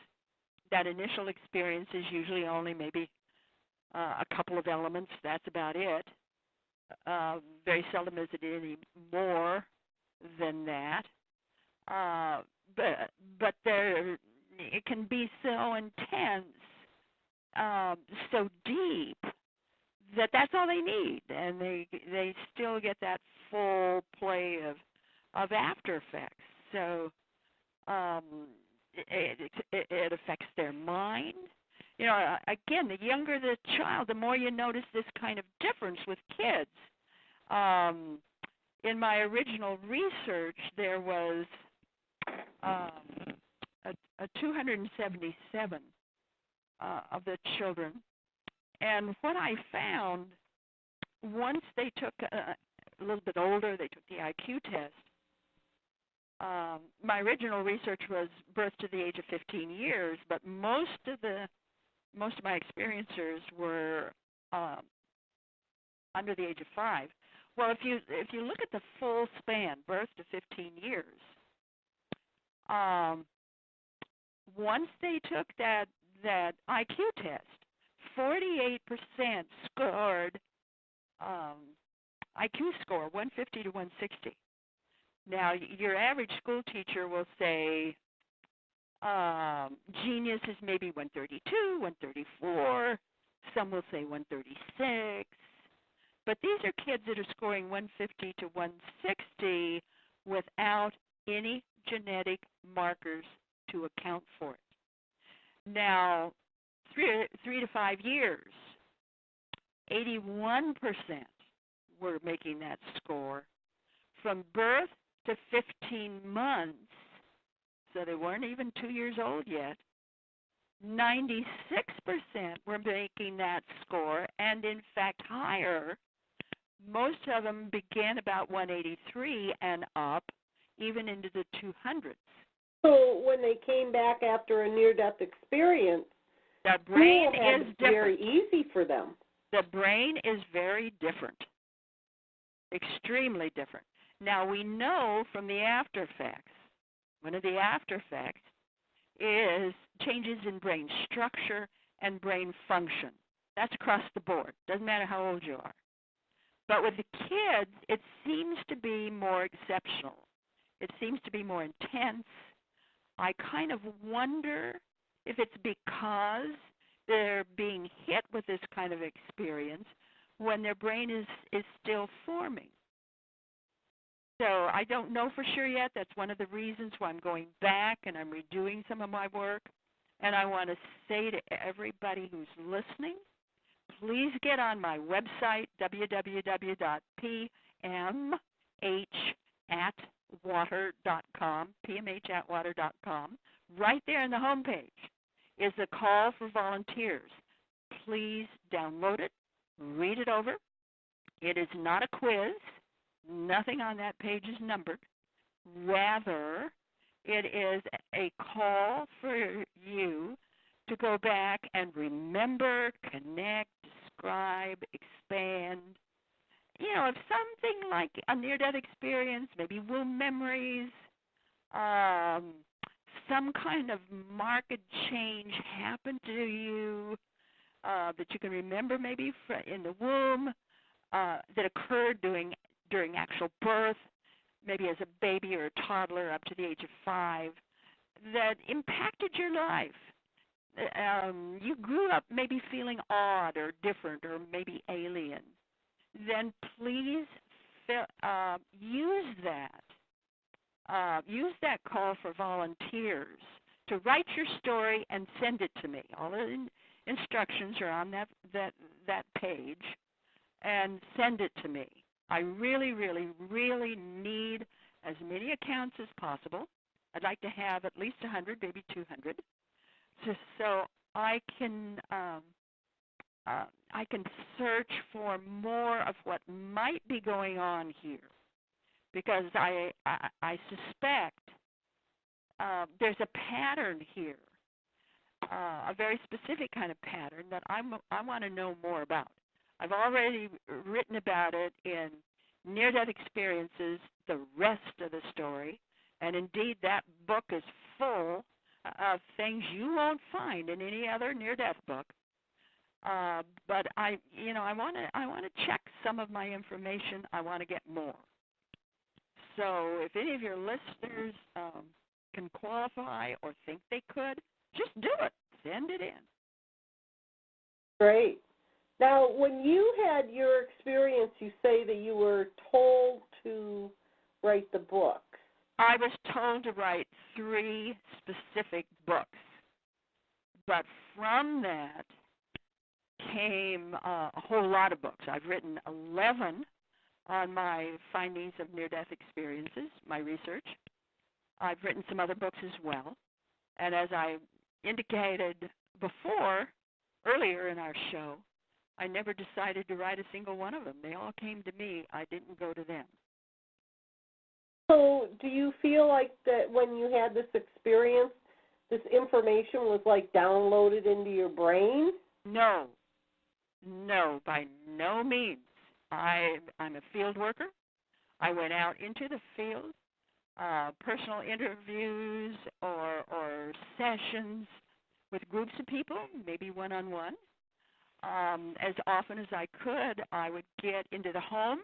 That initial experience is usually only maybe a couple of elements. That's about it. Very seldom is it any more than that. But it can be so intense, so deep, that's all they need, and they still get that full play of after effects. So it affects their mind. You know, again, the younger the child, the more you notice this kind of difference with kids. In my original research, there was a 277 of the children. And what I found, once they took a little bit older, they took the IQ test. My original research was birth to the age of 15 years, but most of my experiencers were under the age of 5. Well, if you look at the full span, birth to 15 years, once they took that IQ test, 48% scored IQ score 150 to 160. Now, your average school teacher will say genius is maybe 132, 134. Some will say 136. But these are kids that are scoring 150 to 160 without any genetic markers to account for it. Now, 3 to 5 years, 81% were making that score. From birth to 15 months, so they weren't even 2 years old yet, 96% were making that score, and in fact higher. Most of them began about 183 and up, even into the 200s. So when they came back after a near-death experience, the brain is different. Very easy for them. The brain is very different, extremely different. Now, we know from the after effects, one of the after effects is changes in brain structure and brain function. That's across the board. Doesn't matter how old you are. But with the kids, it seems to be more exceptional. It seems to be more intense. I kind of wonder if it's because they're being hit with this kind of experience when their brain is still forming. So I don't know for sure yet. That's one of the reasons why I'm going back and I'm redoing some of my work. And I want to say to everybody who's listening, please get on my website, www.pmhatwater.com, pmhatwater.com. Right there in the homepage is a call for volunteers. Please download it, read it over. It is not a quiz. Nothing on that page is numbered. Rather, it is a call for you to go back and remember, connect, describe, expand. You know, if something like a near-death experience, maybe womb memories, some kind of marked change happened to you that you can remember maybe in the womb that occurred during actual birth, maybe as a baby or a toddler up to the age of 5, that impacted your life. you grew up maybe feeling odd or different or maybe alien, then please use that. Use that call for volunteers to write your story and send it to me. All the instructions are on that page, and send it to me. I really, really, really need as many accounts as possible. I'd like to have at least 100, maybe 200, so I can search for more of what might be going on here, because I suspect there's a pattern here, a very specific kind of pattern that I want to know more about. I've already written about it in Near-Death Experiences, the rest of the story, and indeed that book is full of things you won't find in any other near-death book. But I want to check some of my information. I want to get more. So if any of your listeners can qualify or think they could, just do it. Send it in. Great. Now, when you had your experience, you say that you were told to write the book. I was told to write 3 specific books, but from that came a whole lot of books. I've written 11 on my findings of near-death experiences, my research. I've written some other books as well, and as I indicated earlier in our show, I never decided to write a single one of them. They all came to me. I didn't go to them. So do you feel like that when you had this experience, this information was like downloaded into your brain? No, by no means. I'm a field worker. I went out into the field, personal interviews or sessions with groups of people, maybe one-on-one. As often as I could, I would get into the homes,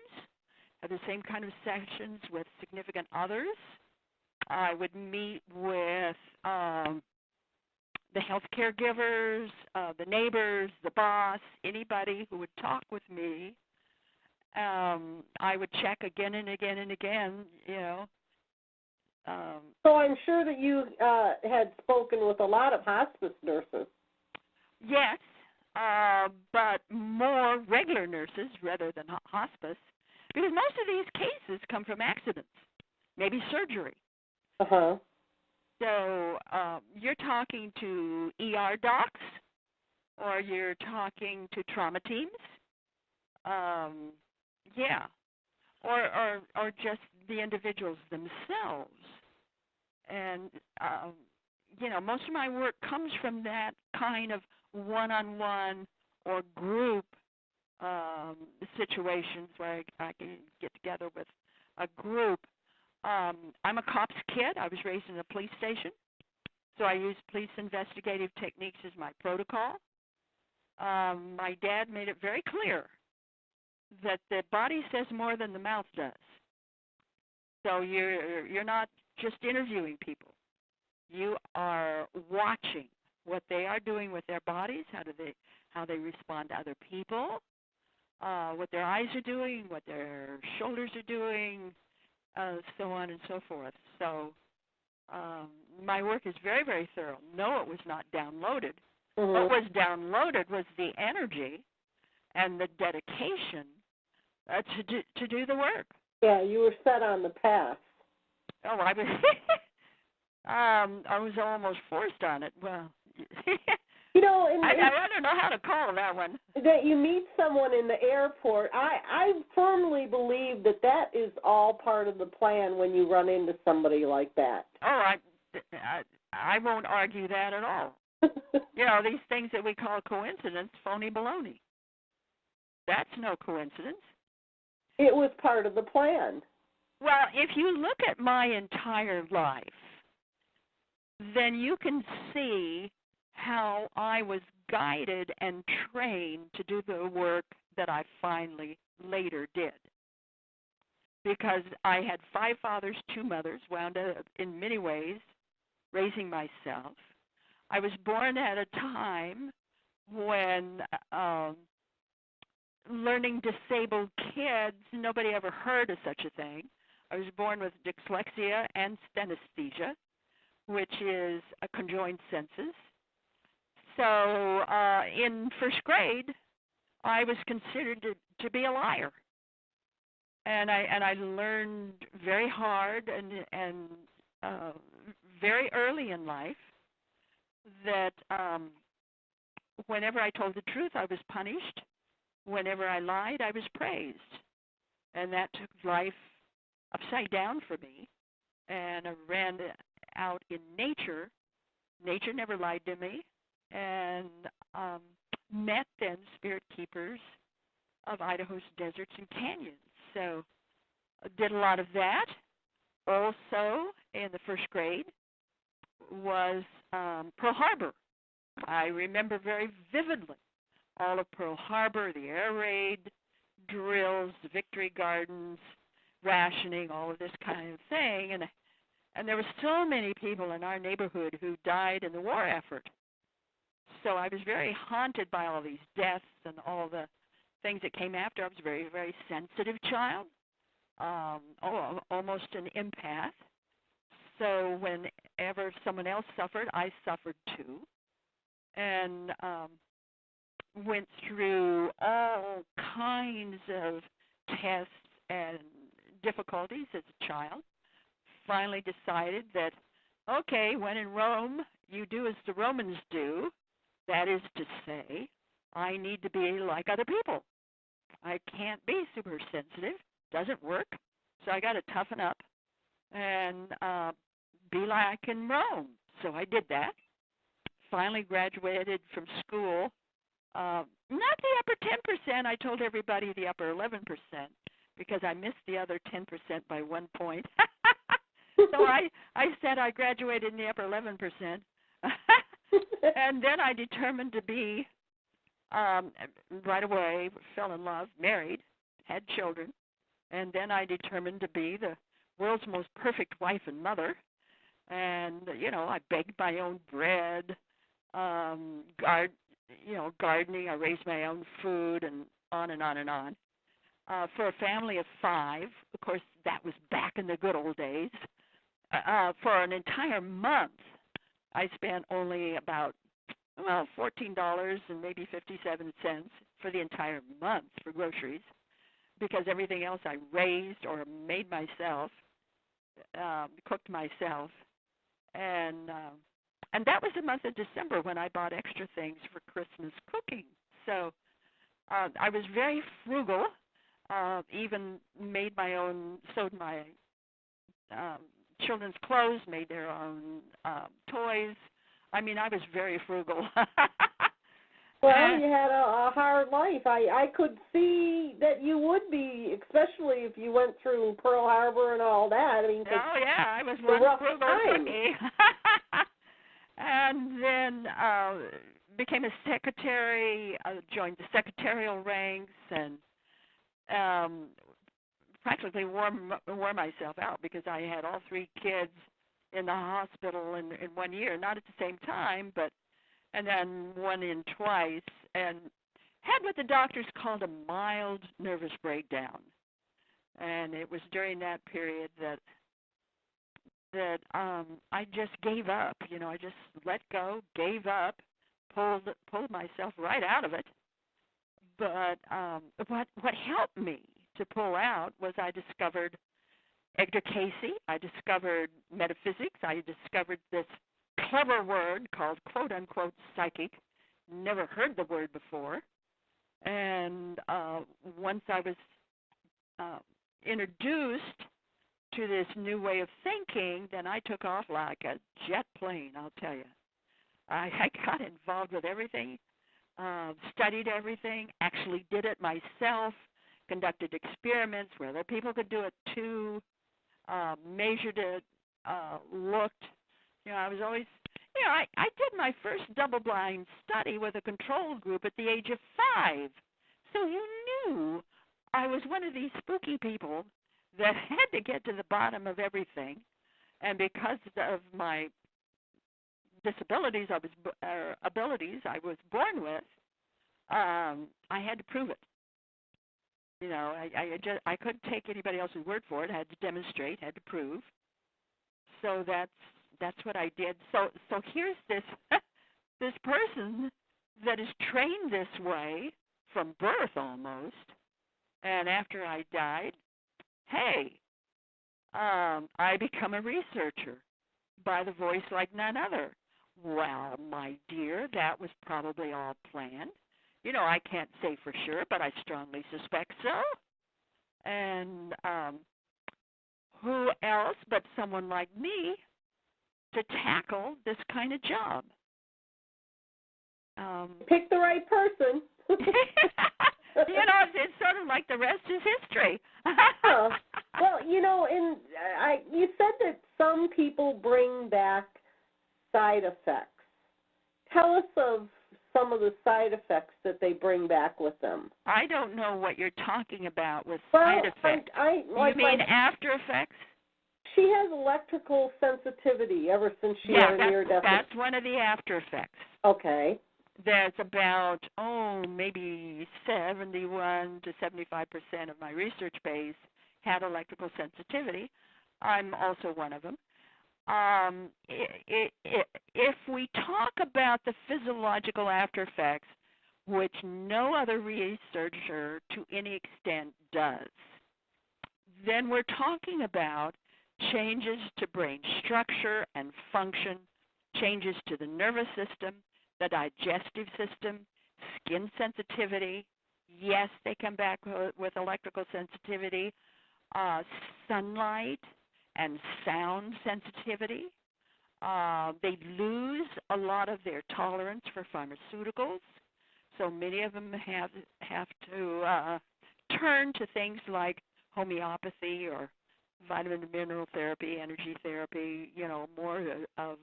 have the same kind of sessions with significant others. I would meet with the health caregivers, the neighbors, the boss, anybody who would talk with me. I would check again and again and again, So I'm sure that you had spoken with a lot of hospice nurses. Yes, but more regular nurses rather than hospice, because most of these cases come from accidents, maybe surgery. Uh-huh. So you're talking to ER docs, or you're talking to trauma teams, or just the individuals themselves. And most of my work comes from that kind of one-on-one or group situations where I can get together with a group. I'm a cop's kid. I was raised in a police station, so I use police investigative techniques as my protocol. My dad made it very clear that the body says more than the mouth does. So you're not just interviewing people. You are watching what they are doing with their bodies, how they respond to other people, what their eyes are doing, what their shoulders are doing, so on and so forth. So my work is very, very thorough. No, it was not downloaded. Mm-hmm. What was downloaded was the energy and the dedication to do the work. Yeah, you were set on the path. Oh, I was almost forced on it. Well, I don't know how to call that one. That you meet someone in the airport, I firmly believe that is all part of the plan when you run into somebody like that. Oh, I won't argue that at all. These things that we call coincidence, phony baloney. That's no coincidence. It was part of the plan. Well, if you look at my entire life, then you can see how I was guided and trained to do the work that I finally later did. Because I had 5 fathers, 2 mothers, wound up in many ways raising myself. I was born at a time when learning disabled kids, nobody ever heard of such a thing. I was born with dyslexia and synesthesia, which is a conjoined senses. So in first grade, I was considered to be a liar, and I learned very hard and very early in life that whenever I told the truth, I was punished. Whenever I lied, I was praised, and that took life upside down for me. And I ran out in nature. Nature never lied to me, and met then spirit keepers of Idaho's deserts and canyons. So did a lot of that. Also, in the first grade, was Pearl Harbor. I remember very vividly all of Pearl Harbor, the air raid drills, the victory gardens, rationing, all of this kind of thing. And there were so many people in our neighborhood who died in the war effort. So I was very haunted by all these deaths and all the things that came after. I was a very, very sensitive child, almost an empath. So whenever someone else suffered, I suffered too. And went through all kinds of tests and difficulties as a child. Finally decided that, okay, when in Rome, you do as the Romans do. That is to say, I need to be like other people. I can't be super sensitive. Doesn't work. So I got to toughen up and be like in Rome. So I did that. Finally graduated from school. Not the upper 10%. I told everybody the upper 11% because I missed the other 10% by 1 point. So I said I graduated in the upper 11%. And then I determined to be, right away, fell in love, married, had children. And then I determined to be the world's most perfect wife and mother. And, I baked my own bread, gardening. I raised my own food, and on and on and on. For a family of 5, of course, that was back in the good old days. For an entire month, I spent only about $14 and maybe 57 cents for the entire month for groceries, because everything else I raised or made myself, cooked myself, and that was the month of December when I bought extra things for Christmas cooking. So I was very frugal. Even made my own, sewed my children's clothes, made their own toys. I mean, I was very frugal. Well, you had a hard life. I could see that you would be, especially if you went through Pearl Harbor and all that. I mean, oh yeah, I was one frugal cookie. And then became a secretary. Joined the secretarial ranks and practically wore myself out because I had all 3 kids in the hospital in 1 year, not at the same time, and then one in twice, and had what the doctors called a mild nervous breakdown. And it was during that period that I just gave up. I just let go, gave up, pulled myself right out of it. But what helped me to pull out was I discovered Edgar Cayce. I discovered metaphysics. I discovered this clever word called quote-unquote psychic. Never heard the word before. And once I was introduced to this new way of thinking, then I took off like a jet plane, I'll tell you. I got involved with everything, studied everything, actually did it myself, conducted experiments where other people could do it too, measured it, looked. I was always, I did my first double-blind study with a control group at the age of 5. So you knew I was one of these spooky people that had to get to the bottom of everything. And because of my disabilities abilities I was born with, I had to prove it. You know, I couldn't take anybody else's word for it. I had to demonstrate, had to prove. So that's what I did. So here's this this person that is trained this way from birth almost, and after I died, hey, I become a researcher by the voice like none other. Well, my dear, that was probably all planned. You know, I can't say for sure, but I strongly suspect so. And who else but someone like me to tackle this kind of job? Pick the right person. You know, it's sort of like the rest is history. Well, you know, you said that some people bring back side effects. Tell us of some of the side effects that they bring back with them. I don't know what you're talking about with side effects. You mean after effects? She has electrical sensitivity ever since she had a near-death. That's one of the after effects. Okay. There's about, maybe 71 to 75% of my research base had electrical sensitivity. I'm also one of them. If we talk about the physiological after effects, which no other researcher to any extent does, then we're talking about changes to brain structure and function, changes to the nervous system, the digestive system, skin sensitivity. Yes, they come back with electrical sensitivity, sunlight and sound sensitivity. They lose a lot of their tolerance for pharmaceuticals, so many of them have to turn to things like homeopathy or vitamin and mineral therapy, energy therapy, you know, more of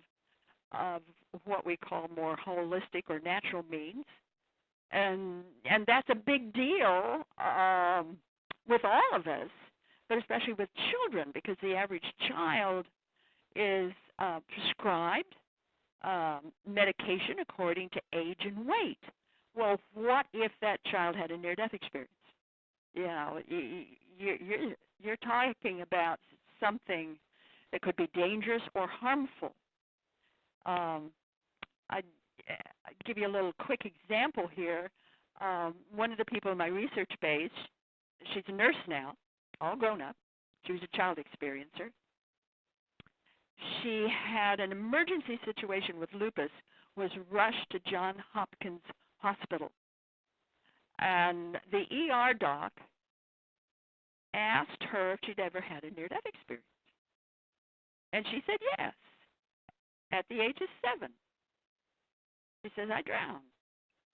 what we call more holistic or natural means. And that's a big deal with all of us, but especially with children, because the average child is prescribed medication according to age and weight. Well, what if that child had a near-death experience? You know, you're talking about something that could be dangerous or harmful. I'd give you a little quick example here. One of the people in my research base, she's a nurse now, all grown up. She was a child experiencer. She had an emergency situation with lupus, was rushed to Johns Hopkins Hospital. And the ER doc asked her if she'd ever had a near-death experience. And she said yes, at the age of 7. She says, I drowned.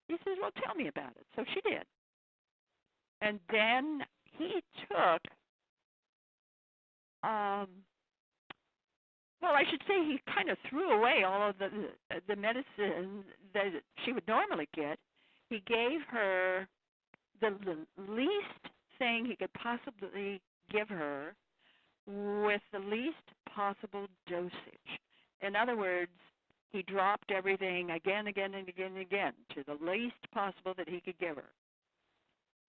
He says, well, tell me about it. So she did. And then he took, I should say he kind of threw away all of the medicine that she would normally get. He gave her the least thing he could possibly give her with the least possible dosage. In other words, he dropped everything again to the least possible that he could give her.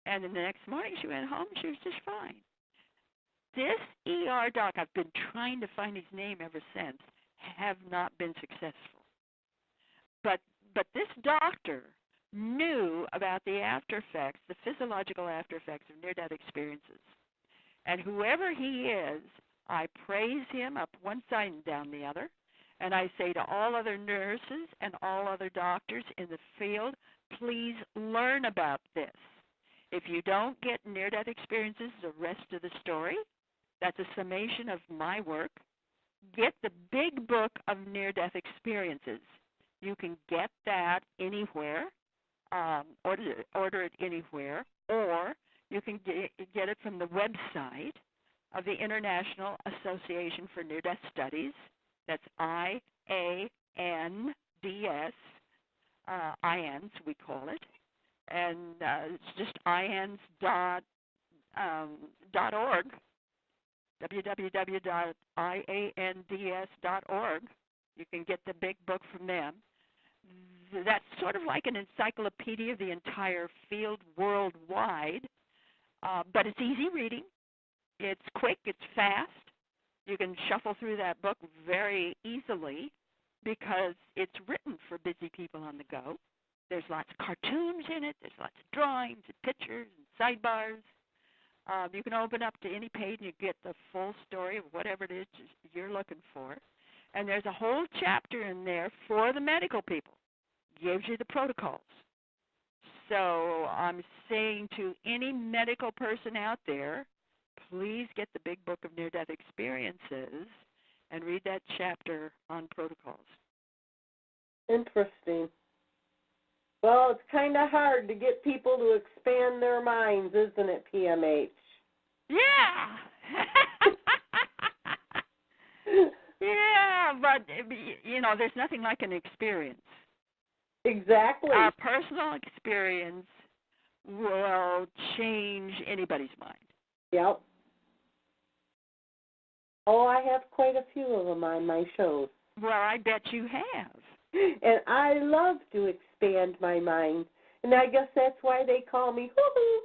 And then the next morning she went home, she was just fine. This ER doc, I've been trying to find his name ever since, have not been successful. But this doctor knew about the after effects, the physiological after effects of near-death experiences. And whoever he is, I praise him up one side and down the other. And I say to all other nurses and all other doctors in the field, please learn about this. If you don't get near-death experiences, the rest of the story, that's a summation of my work. Get the big book of near-death experiences. You can get that anywhere, order it anywhere, or you can get it from the website of the International Association for Near-Death Studies. That's IANDS, IANDS we call it, and it's just IANDS.org, www.iands.org, You can get the big book from them. That's sort of like an encyclopedia of the entire field worldwide, but it's easy reading. It's quick. It's fast. You can shuffle through that book very easily because it's written for busy people on the go. There's lots of cartoons in it. There's lots of drawings and pictures and sidebars. You can open up to any page and you get the full story of whatever it is you're looking for. And there's a whole chapter in there for the medical people. Gives you the protocols. So I'm saying to any medical person out there, please get the big book of near-death experiences and read that chapter on protocols. Interesting. Well, it's kind of hard to get people to expand their minds, isn't it, PMH? Yeah. Yeah, but, there's nothing like an experience. Exactly. Our personal experience will change anybody's mind. Yep. Oh, I have quite a few of them on my shows. Well, I bet you have. And I love to expand my mind. And I guess that's why they call me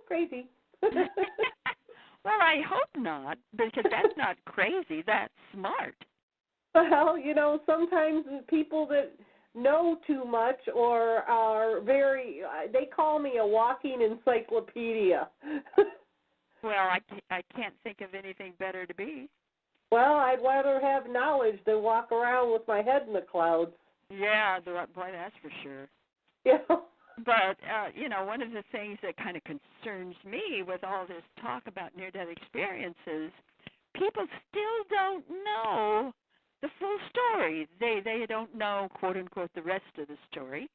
crazy. Well, I hope not, because that's not crazy. That's smart. Well, sometimes people that know too much or are they call me a walking encyclopedia. Well, I can't think of anything better to be. Well, I'd rather have knowledge than walk around with my head in the clouds. Yeah, boy, that's for sure. Yeah. But, one of the things that kind of concerns me with all this talk about near-death experiences, people still don't know the full story. They don't know, quote unquote, the rest of the story.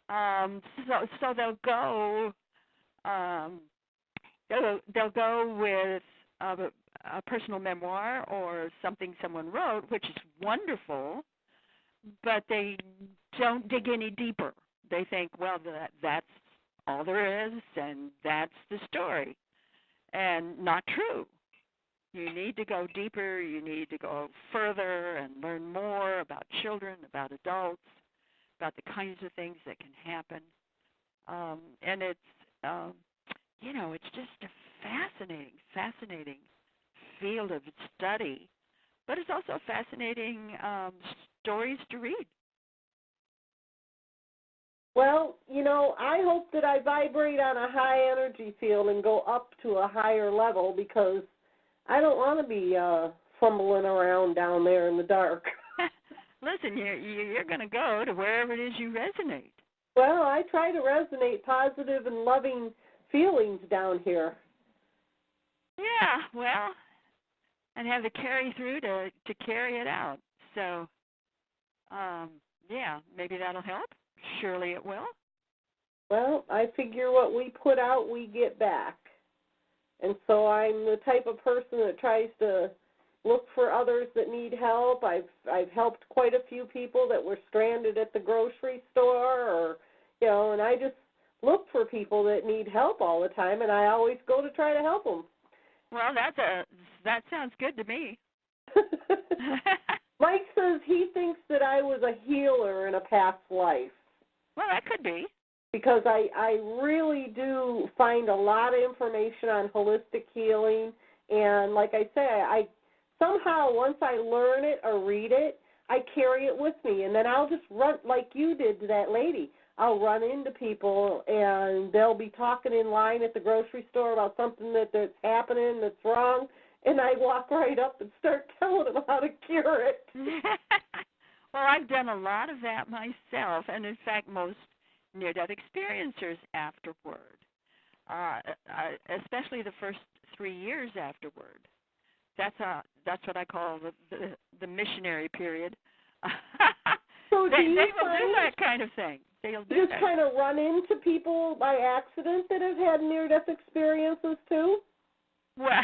So they'll go they'll go with a personal memoir or something someone wrote, which is wonderful, but they don't dig any deeper. They think, well, that's all there is, and that's the story, and not true. You need to go deeper. You need to go further and learn more about children, about adults, about the kinds of things that can happen. And it's, it's just a fascinating field of study. But it's also fascinating stories to read. Well, I hope that I vibrate on a high energy field and go up to a higher level because I don't want to be fumbling around down there in the dark. Listen, you're going to go to wherever it is you resonate. Well, I try to resonate positive and loving feelings down here. Yeah, well, and have the carry through to carry it out. So, yeah, maybe that'll help. Surely it will. Well, I figure what we put out, we get back. And so I'm the type of person that tries to look for others that need help. I've helped quite a few people that were stranded at the grocery store and I just look for people that need help all the time, and I always go to try to help them. Well, that sounds good to me. Mike says he thinks that I was a healer in a past life. Well, that could be. Because I really do find a lot of information on holistic healing, and like I say, I somehow once I learn it or read it, I carry it with me, and then I'll just run like you did to that lady. I'll run into people, and they'll be talking in line at the grocery store about something that's happening that's wrong, and I walk right up and start telling them how to cure it. Well, I've done a lot of that myself, and in fact, most near-death experiencers afterward, especially the first 3 years afterward. That's what I call the missionary period. So they will do that kind of thing. They'll do just that. kind of run into people by accident that have had near-death experiences too? Well,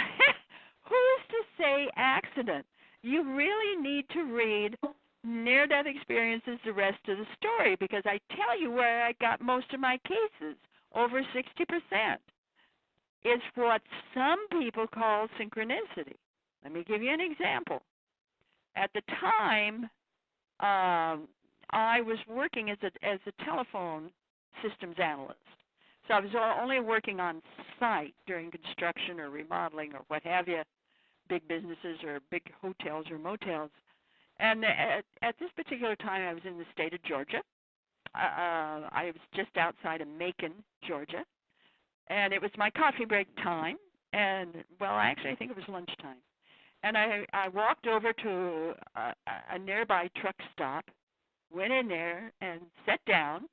who's to say accident? You really need to read near-death experiences, the rest of the story, because I tell you where I got most of my cases, over 60%, is what some people call synchronicity. Let me give you an example. At the time, I was working as a telephone systems analyst. So I was only working on site during construction or remodeling or what have you, big businesses or big hotels or motels. And at this particular time, I was in the state of Georgia. I was just outside of Macon, Georgia. And it was my coffee break time. And, well, actually, I think it was lunchtime. And I walked over to a nearby truck stop, went in there and sat down.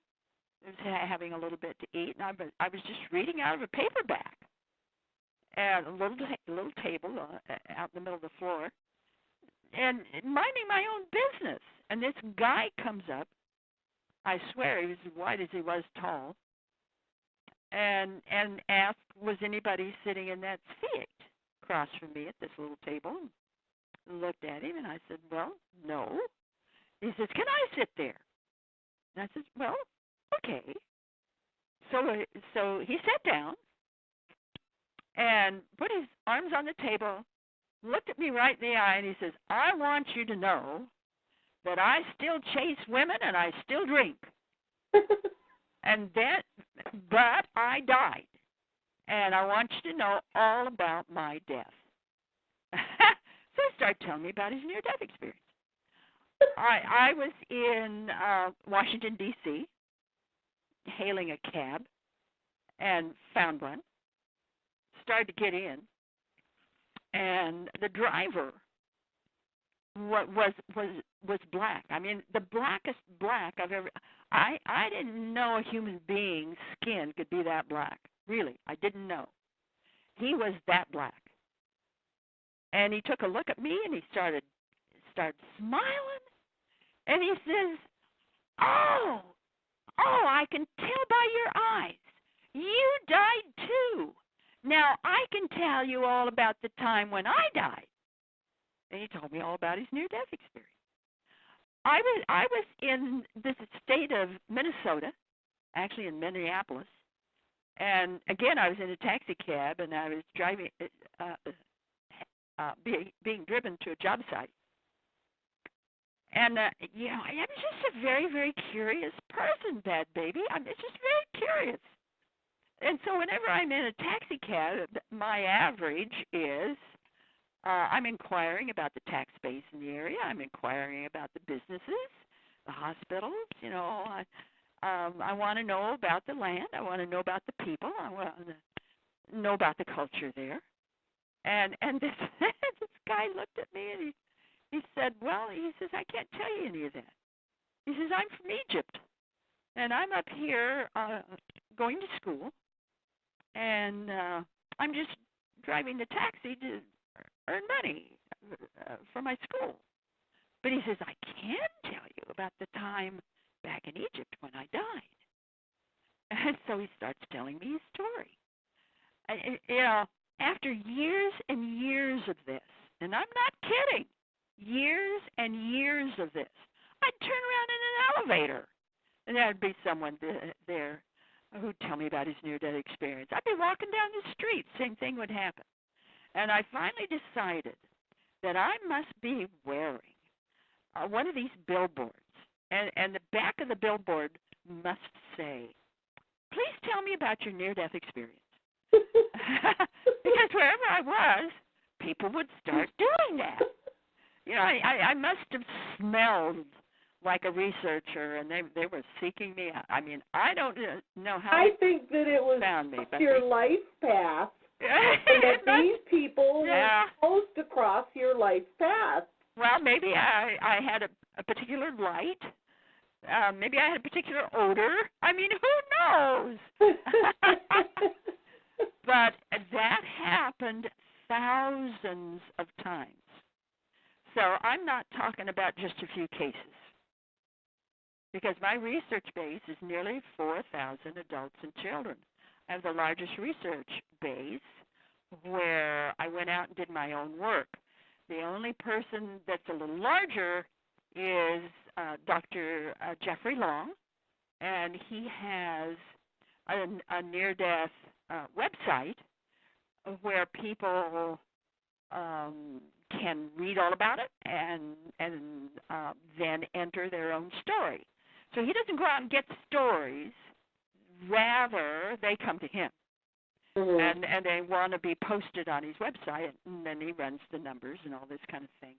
I was having a little bit to eat, and I was just reading out of a paperback at a little table out in the middle of the floor, and minding my own business. And this guy comes up. I swear he was as white as he was tall, and asked, was anybody sitting in that seat across from me at this little table? And looked at him, and I said, well, no. He says, can I sit there? And I said, well, okay. So he sat down and put his arms on the table, looked at me right in the eye, and he says, I want you to know that I still chase women and I still drink. But I died, and I want you to know all about my death. So he started telling me about his near-death experience. I was in Washington, D.C., hailing a cab, and found one. Started to get in, and the driver was black. I mean, the blackest black I've ever. I didn't know a human being's skin could be that black. Really, I didn't know. He was that black, and he took a look at me, and he started smiling, and he says, "Oh, I can tell by your eyes. You died too. Now I can tell you all about the time when I died." And he told me all about his near-death experience. I was in this state of Minnesota, actually in Minneapolis, and again I was in a taxi cab, and I was driving, being driven to a job site. And I was just a very, very curious person, Badbaby. I'm just very curious. And so whenever I'm in a taxi cab, my average is I'm inquiring about the tax base in the area. I'm inquiring about the businesses, the hospitals. I want to know about the land. I want to know about the people. I want to know about the culture there. And this this guy looked at me and he said, he says, I can't tell you any of that. He says, I'm from Egypt, and I'm up here going to school, and I'm just driving the taxi to earn money for my school. But he says, I can tell you about the time back in Egypt when I died. And so he starts telling me his story. After years and years of this, and I'm not kidding, years and years of this, I'd turn around in an elevator, and there'd be someone there who'd tell me about his near-death experience. I'd be walking down the street, same thing would happen. And I finally decided that I must be wearing one of these billboards, and the back of the billboard must say, please tell me about your near-death experience. Because wherever I was, people would start doing that. I must have smelled like a researcher, and they were seeking me out. I mean, I don't know how I think that it was found me, but your life path, and that these people were supposed to cross your life path. Well, maybe I had a particular light. Maybe I had a particular odor. I mean, who knows? But that happened thousands of times. So I'm not talking about just a few cases, because my research base is nearly 4,000 adults and children. I have the largest research base where I went out and did my own work. The only person that's a little larger is Dr. Jeffrey Long, and he has a near-death website where people can read all about it and then enter their own story. So he doesn't go out and get stories. Rather, they come to him. Mm-hmm. And they want to be posted on his website, and then he runs the numbers and all this kind of thing.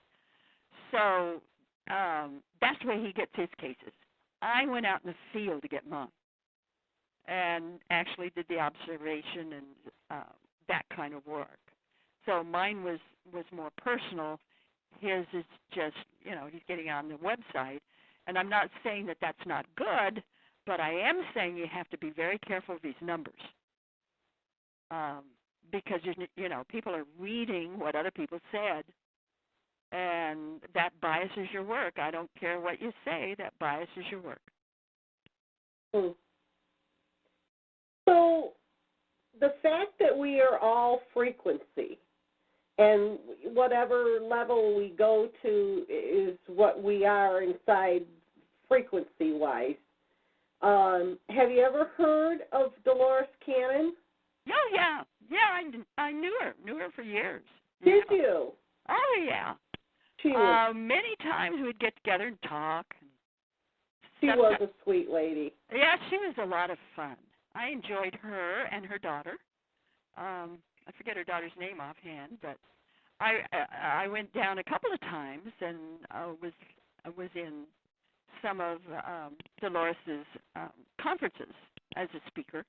So that's the way he gets his cases. I went out in the field to get mine and actually did the observation and that kind of work. So mine was more personal. His is just, he's getting on the website. And I'm not saying that that's not good, but I am saying you have to be very careful of these numbers. Because, people are reading what other people said, and that biases your work. I don't care what you say, that biases your work. So the fact that we are all frequency, and whatever level we go to is what we are inside frequency-wise. Have you ever heard of Dolores Cannon? Oh, yeah. Yeah, I knew her for years. Did you? Oh, yeah. She was. Many times we'd get together and talk. She was a sweet lady. Yeah, she was a lot of fun. I enjoyed her and her daughter. I forget her daughter's name offhand, but I went down a couple of times and was in some of Dolores's conferences as a speaker.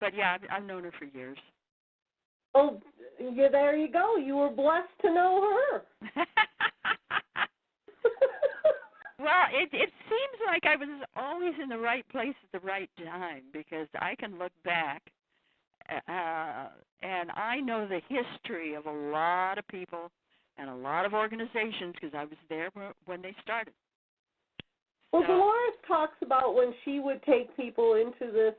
But yeah, I've known her for years. Oh, yeah, there you go. You were blessed to know her. Well, it seems like I was always in the right place at the right time, because I can look back and I know the history of a lot of people and a lot of organizations because I was there when they started. Well, Dolores talks about when she would take people into this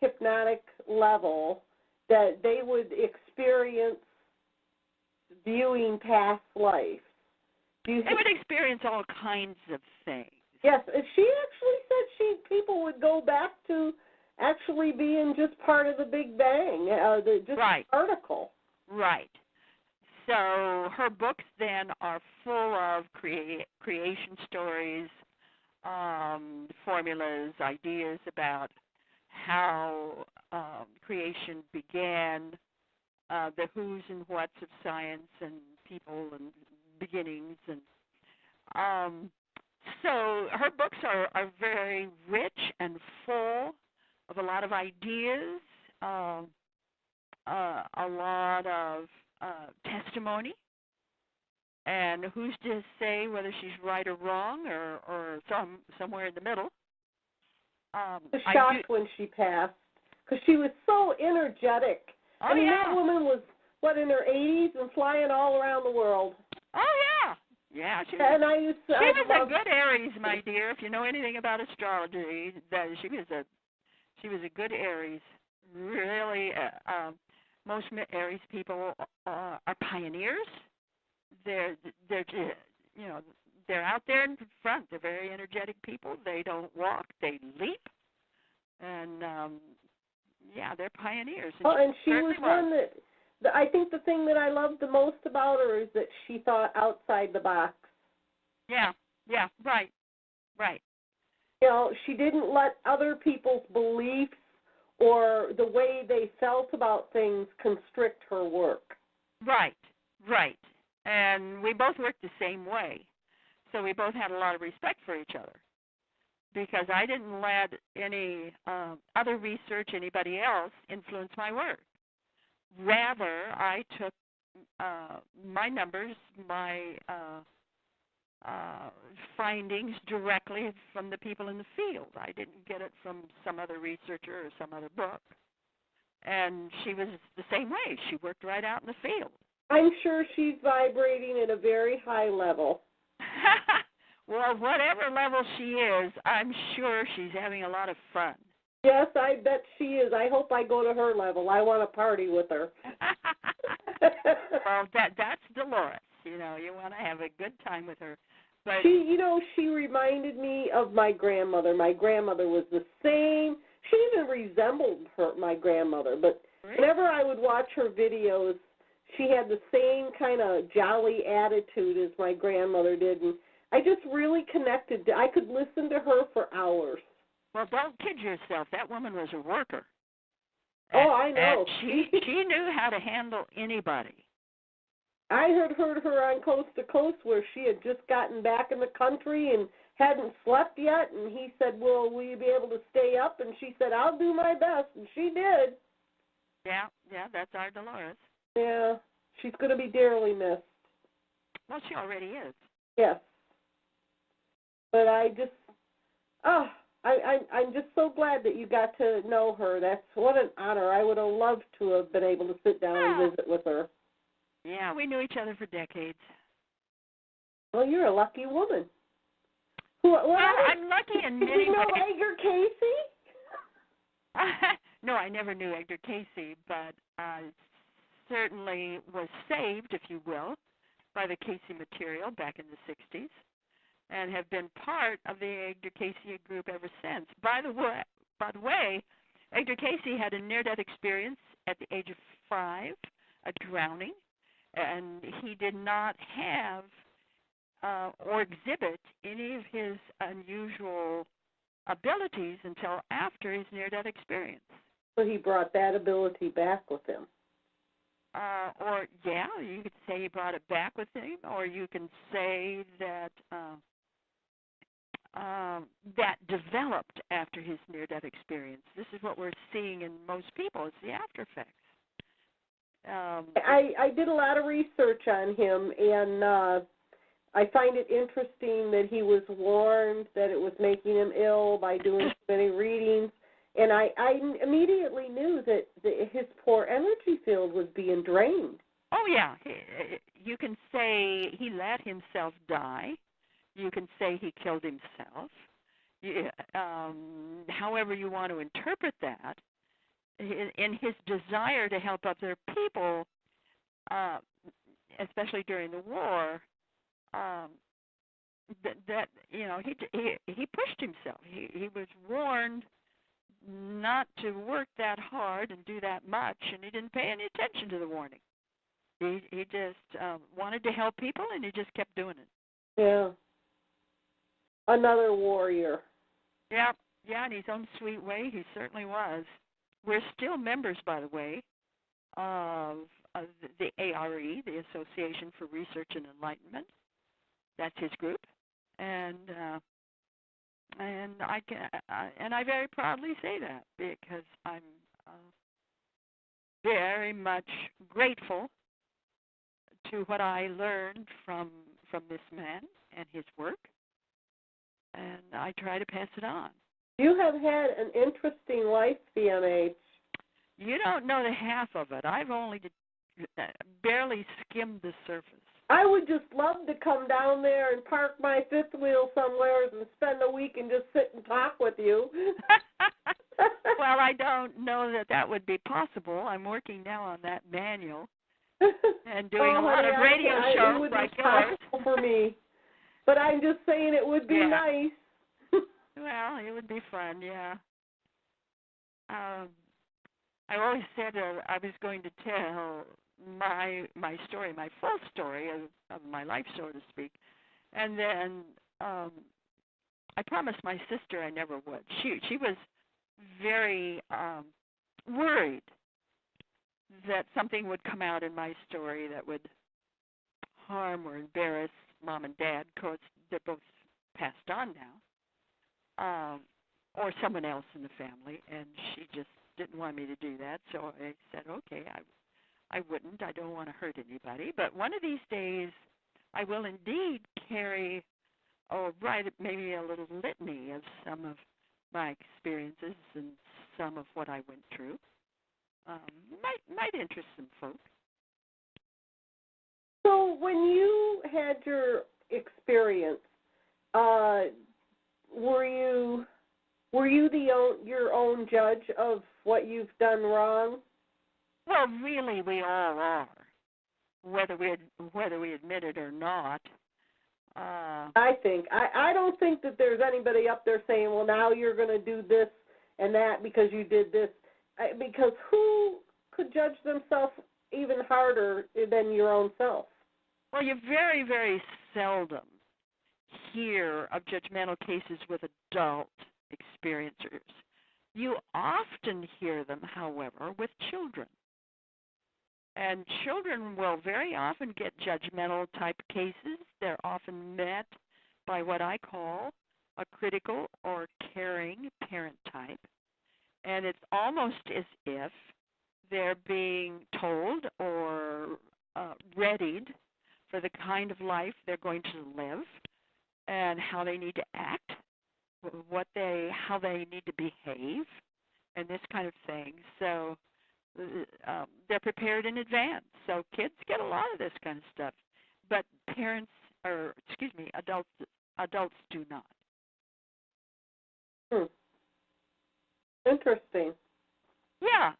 hypnotic level that they would experience viewing past lives. They would experience all kinds of things. Yes, she actually said people would go back to actually being just part of the Big Bang, right. Particle. Right. So her books then are full of creation stories, formulas, ideas about how creation began, the who's and what's of science and people and beginnings. And so her books are very rich and full of a lot of ideas, a lot of testimony. And who's to say whether she's right or wrong or somewhere in the middle. I was shocked when she passed because she was so energetic. Oh, yeah. That woman was, in her 80s and flying all around the world. Oh, yeah. Yeah, she was a good Aries, my dear. If you know anything about astrology, she was a good Aries. Really, most Aries people are pioneers. They're out there in front. They're very energetic people. They don't walk. They leap. And, they're pioneers. And she was one that, I think the thing that I loved the most about her is that she thought outside the box. Yeah, right. She didn't let other people's beliefs or the way they felt about things constrict her work. Right. And we both worked the same way. So we both had a lot of respect for each other. Because I didn't let any other research, anybody else, influence my work. Rather, I took my numbers, my findings directly from the people in the field. I didn't get it from some other researcher or some other book. And she was the same way. She worked right out in the field. I'm sure she's vibrating at a very high level. Well, whatever level she is, I'm sure she's having a lot of fun. Yes, I bet she is. I hope I go to her level. I want to party with her. Well, that's Dolores. You want to have a good time with her. But she reminded me of my grandmother. My grandmother was the same. She even resembled my grandmother. But really? Whenever I would watch her videos, she had the same kind of jolly attitude as my grandmother did, and I just really connected. I could listen to her for hours. Well, don't kid yourself. That woman was a worker. Oh, I know. And she knew how to handle anybody. I had heard her on Coast to Coast where she had just gotten back in the country and hadn't slept yet, and he said, well, will you be able to stay up? And she said, I'll do my best, and she did. Yeah, that's our Dolores. Yeah, she's going to be dearly missed. Well, she already is. Yes. But I'm just so glad that you got to know her. That's what an honor. I would have loved to have been able to sit down and visit with her. Yeah, we knew each other for decades. Well, you're a lucky woman. I'm lucky in many ways. Did you know Edgar Casey? No, I never knew Edgar Casey, but I certainly was saved, if you will, by the Casey material back in the 60s, and have been part of the Edgar Casey group ever since. By the way, Edgar Casey had a near-death experience at the age of 5, a drowning, and he did not have or exhibit any of his unusual abilities until after his near-death experience. So he brought that ability back with him. You could say he brought it back with him, or you can say that that developed after his near-death experience. This is what we're seeing in most people. It's the after effects. I did a lot of research on him, and I find it interesting that he was warned that it was making him ill by doing so many readings, and I immediately knew that his poor energy field was being drained. Oh, yeah. You can say he let himself die. You can say he killed himself. However you want to interpret that, in his desire to help other people, especially during the war, he pushed himself. He was warned not to work that hard and do that much, and he didn't pay any attention to the warning. He just wanted to help people, and he just kept doing it. Yeah. Another warrior. Yeah, in his own sweet way, he certainly was. We're still members, by the way, of the ARE, the Association for Research and Enlightenment. That's his group, and I very proudly say that because I'm very much grateful to what I learned from this man and his work, and I try to pass it on. You have had an interesting life, Pmh. You don't know the half of it. I've only barely skimmed the surface. I would just love to come down there and park my fifth wheel somewhere and spend a week and just sit and talk with you. Well, I don't know that would be possible. I'm working now on that manual and doing a lot of radio shows. It would be possible for me, but I'm just saying it would be nice. Well, it would be fun, yeah. I always said I was going to tell my story, my full story of my life, so to speak, and then I promised my sister I never would. She was very worried that something would come out in my story that would harm or embarrass Mom and Dad. Of course, they're both passed on now, or someone else in the family, and she just didn't want me to do that, so I said, okay, I wouldn't. I don't want to hurt anybody, but one of these days I will indeed carry, write maybe a little litany of some of my experiences and some of what I went through. Might interest some folks. So when you had your experience, were you your own judge of what you've done wrong? Well, really, we all are, whether we admit it or not. I don't think that there's anybody up there saying, well, now you're going to do this and that because you did this. Because who could judge themselves even harder than your own self. Well, you very, very seldom hear of judgmental cases with adult experiencers. You often hear them, however, with children. And children will very often get judgmental type cases. They're often met by what I call a critical or caring parent type. And it's almost as if they're being told or readied for the kind of life they're going to live and how they need to act, how they need to behave, and this kind of thing. So they're prepared in advance. So kids get a lot of this kind of stuff, but adults do not. Interesting. Yeah,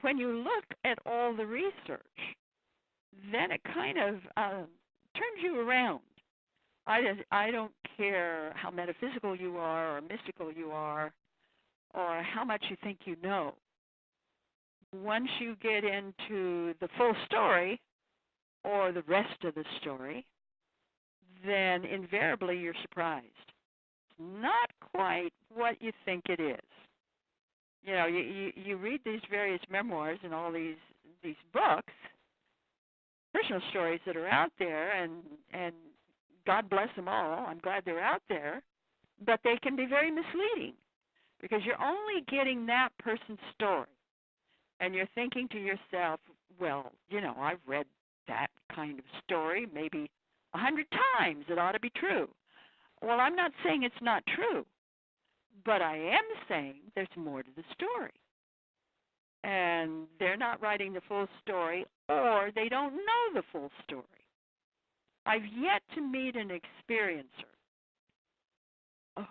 when you look at all the research, then it kind of turns you around. I don't care how metaphysical you are or mystical you are or how much you think you know. Once you get into the full story or the rest of the story, then invariably you're surprised. It's not quite what you think it is. You read these various memoirs and all these books, personal stories that are out there, and God bless them all. I'm glad they're out there, but they can be very misleading because you're only getting that person's story, and you're thinking to yourself, well, I've read that kind of story maybe 100 times. It ought to be true. Well, I'm not saying it's not true, but I am saying there's more to the story. And they're not writing the full story, or they don't know the full story. I've yet to meet an experiencer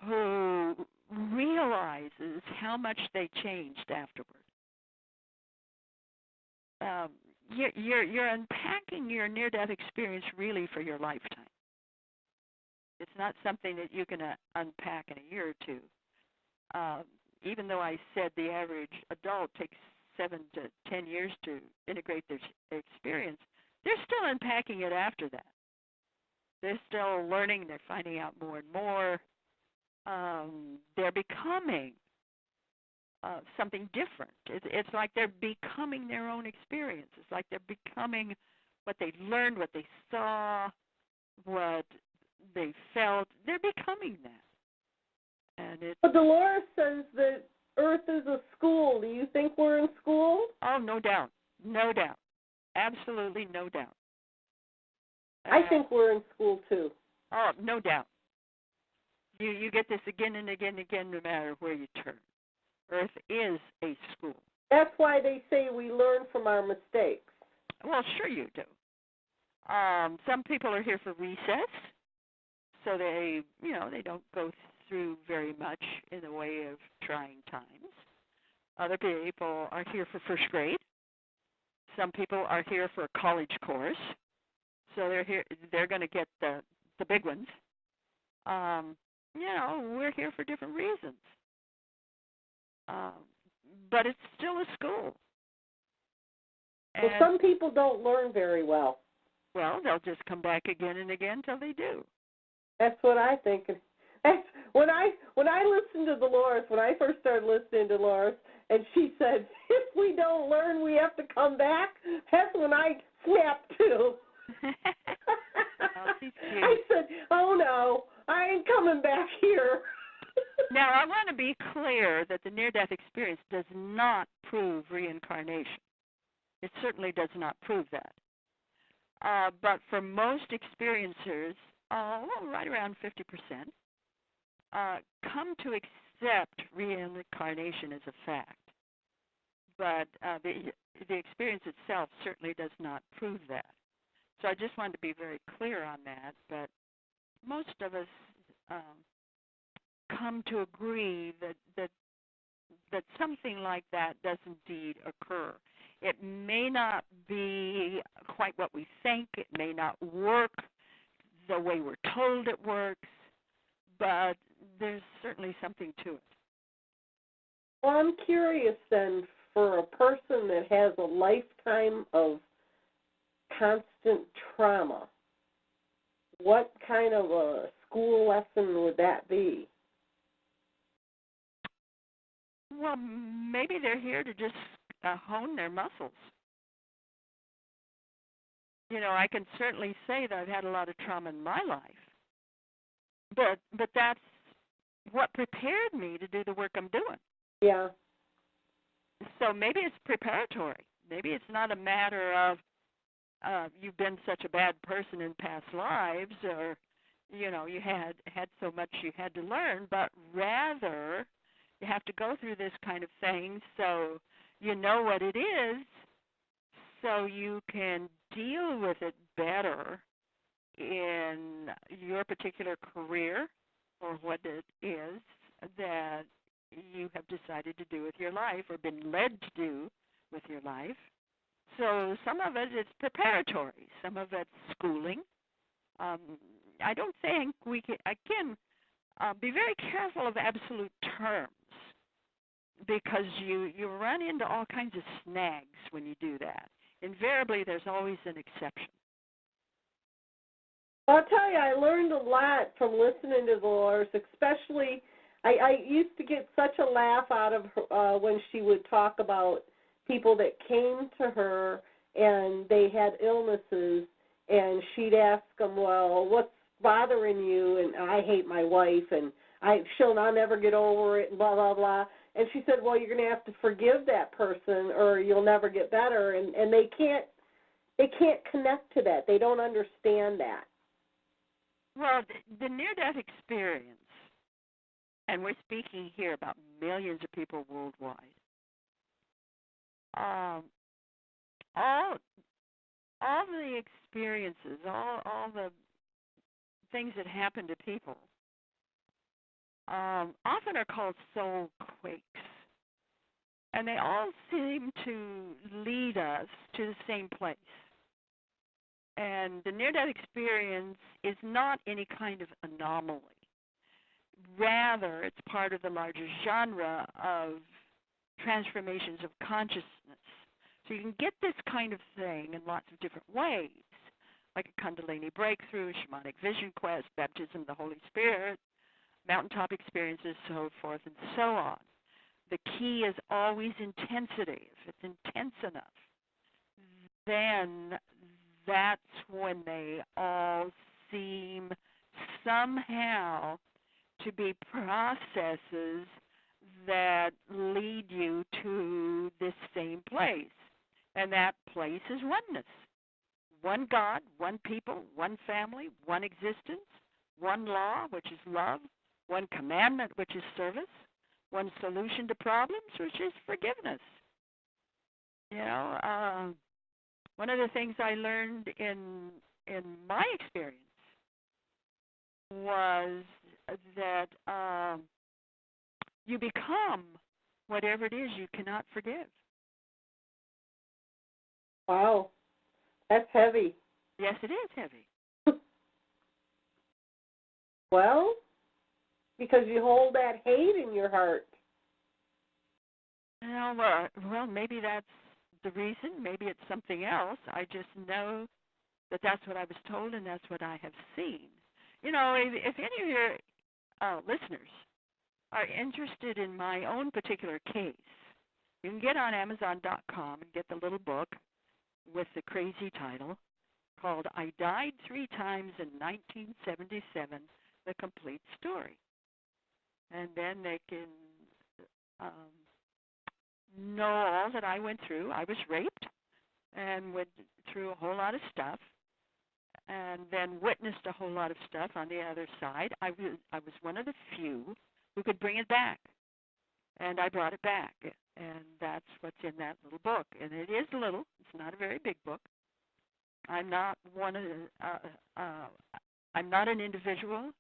who realizes how much they changed afterward. You're unpacking your near-death experience really for your lifetime. It's not something that you can unpack in a year or two. Even though I said the average adult takes 7 to 10 years to integrate their experience, they're still unpacking it after that. They're still learning. They're finding out more and more. They're becoming something different. It's like they're becoming their own experience. It's like they're becoming what they learned, what they saw, what they felt. They're becoming that. And But Dolores says that Earth is a school. Do you think we're in school? Oh, no doubt. No doubt. Absolutely no doubt. I think we're in school, too. Oh, no doubt. You get this again and again and again no matter where you turn. Earth is a school. That's why they say we learn from our mistakes. Well, sure you do. Some people are here for recess, so they don't go through very much in the way of trying times. Other people are here for first grade. Some people are here for a college course, so they're going to get the big ones. We're here for different reasons. But it's still a school. Well, some people don't learn very well. Well, they'll just come back again and again till they do. That's what I think. When I listened to Dolores, when I first started listening to Dolores, and she said, if we don't learn, we have to come back, that's when I snapped too. I said, oh, no, I ain't coming back here. Now, I want to be clear that the near-death experience does not prove reincarnation. It certainly does not prove that. But for most experiencers, right around 50%, come to accept reincarnation as a fact. But the experience itself certainly does not prove that. So I just wanted to be very clear on that. But most of us come to agree that something like that does indeed occur. It may not be quite what we think. It may not work the way we're told it works, but there's certainly something to it. Well, I'm curious then, for a person that has a lifetime of constant trauma, what kind of a school lesson would that be? Well, maybe they're here to just hone their muscles. You know, I can certainly say that I've had a lot of trauma in my life, but that's what prepared me to do the work I'm doing. Yeah. So maybe it's preparatory. Maybe it's not a matter of you've been such a bad person in past lives, or you know you had so much you had to learn, but rather you have to go through this kind of thing so you know what it is, so you can deal with it better in your particular career or what it is that you have decided to do with your life or been led to do with your life. So some of it is preparatory, some of it's schooling. I don't think I can be very careful of absolute terms, because you run into all kinds of snags when you do that. Invariably, there's always an exception. I'll tell you, I learned a lot from listening to Dolores, especially I used to get such a laugh out of her when she would talk about people that came to her and they had illnesses, and she'd ask them, well, what's bothering you? And I hate my wife, and I'll never get over it, and blah, blah, blah. And she said, well, you're going to have to forgive that person or you'll never get better. And they can't connect to that. They don't understand that. Well, the near-death experience, and we're speaking here about millions of people worldwide, all the experiences, all the things that happen to people often are called soul quakes. And they all seem to lead us to the same place. And the near-death experience is not any kind of anomaly. Rather, it's part of the larger genre of transformations of consciousness. So you can get this kind of thing in lots of different ways, like a Kundalini breakthrough, shamanic vision quest, baptism of the Holy Spirit, mountaintop experiences, so forth and so on. The key is always intensity. If it's intense enough, then that's when they all seem somehow to be processes that lead you to this same place. And that place is oneness. One God, one people, one family, one existence, one law, which is love, one commandment, which is service, one solution to problems, which is forgiveness. You know, one of the things I learned in my experience was that you become whatever it is you cannot forgive. Wow, that's heavy. Yes, it is heavy. Well, because you hold that hate in your heart. Well, maybe that's the reason. Maybe it's something else. I just know that that's what I was told and that's what I have seen. You know, if any of your listeners are interested in my own particular case, you can get on Amazon.com and get the little book with the crazy title called I Died 3 Times in 1977, The Complete Story. And then they can know all that I went through. I was raped and went through a whole lot of stuff, and then witnessed a whole lot of stuff on the other side. I was one of the few who could bring it back, and I brought it back, and that's what's in that little book. And it is little. It's not a very big book. I'm not I'm not an individual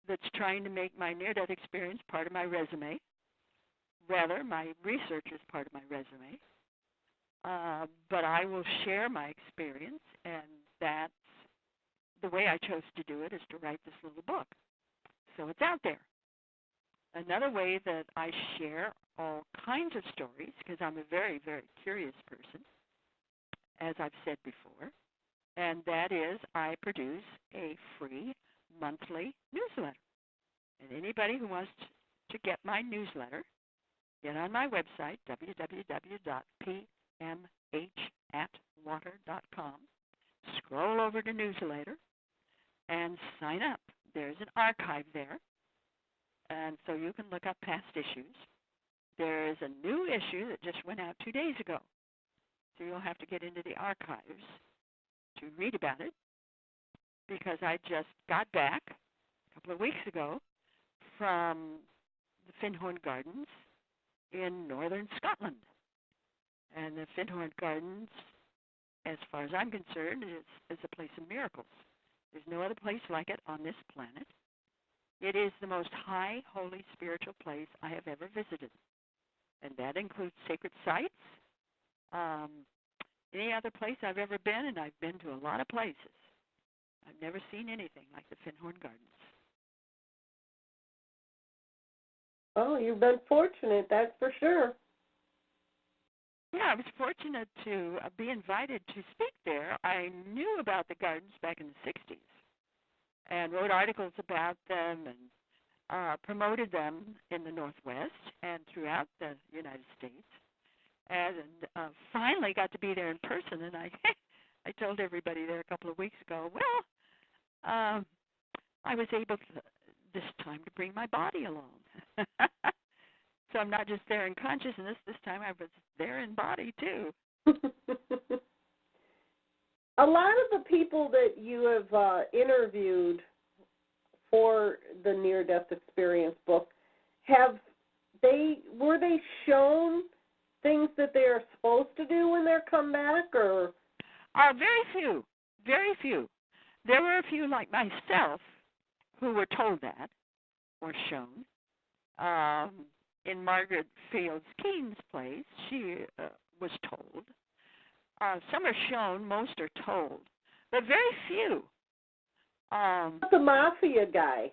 that's trying to make my near-death experience part of my resume. Rather, my research is part of my resume. But I will share my experience, and that's the way I chose to do it, is to write this little book. So it's out there. Another way that I share all kinds of stories because I'm a very, very curious person, as I've said before. And that is I produce a free monthly newsletter. And anybody who wants to get my newsletter, get on my website, www.pmhatwater.com, scroll over to newsletter, and sign up. There's an archive there, and so you can look up past issues. There is a new issue that just went out 2 days ago, so you'll have to get into the archives to read about it, because I just got back a couple of weeks ago from the Finhorn Gardens in northern Scotland. And the Finhorn Gardens, as far as I'm concerned, is a place of miracles. There's no other place like it on this planet. It is the most high, holy, spiritual place I have ever visited. And that includes sacred sites. Any other place I've ever been, and I've been to a lot of places, I've never seen anything like the Finhorn Gardens. Oh, you've been fortunate, that's for sure. Yeah, I was fortunate to be invited to speak there. I knew about the gardens back in the 60s and wrote articles about them and promoted them in the Northwest and throughout the United States. And finally got to be there in person, and I told everybody there a couple of weeks ago, well, I was able this time to bring my body along. So I'm not just there in consciousness. This time I was there in body, too. A lot of the people that you have interviewed for the near-death experience book, were they shown things that they are supposed to do when they're come back, or? Very few. Very few. There were a few like myself who were told that or shown. In Margaret Fields Keene's place, she was told. Some are shown, most are told, but very few. The mafia guy.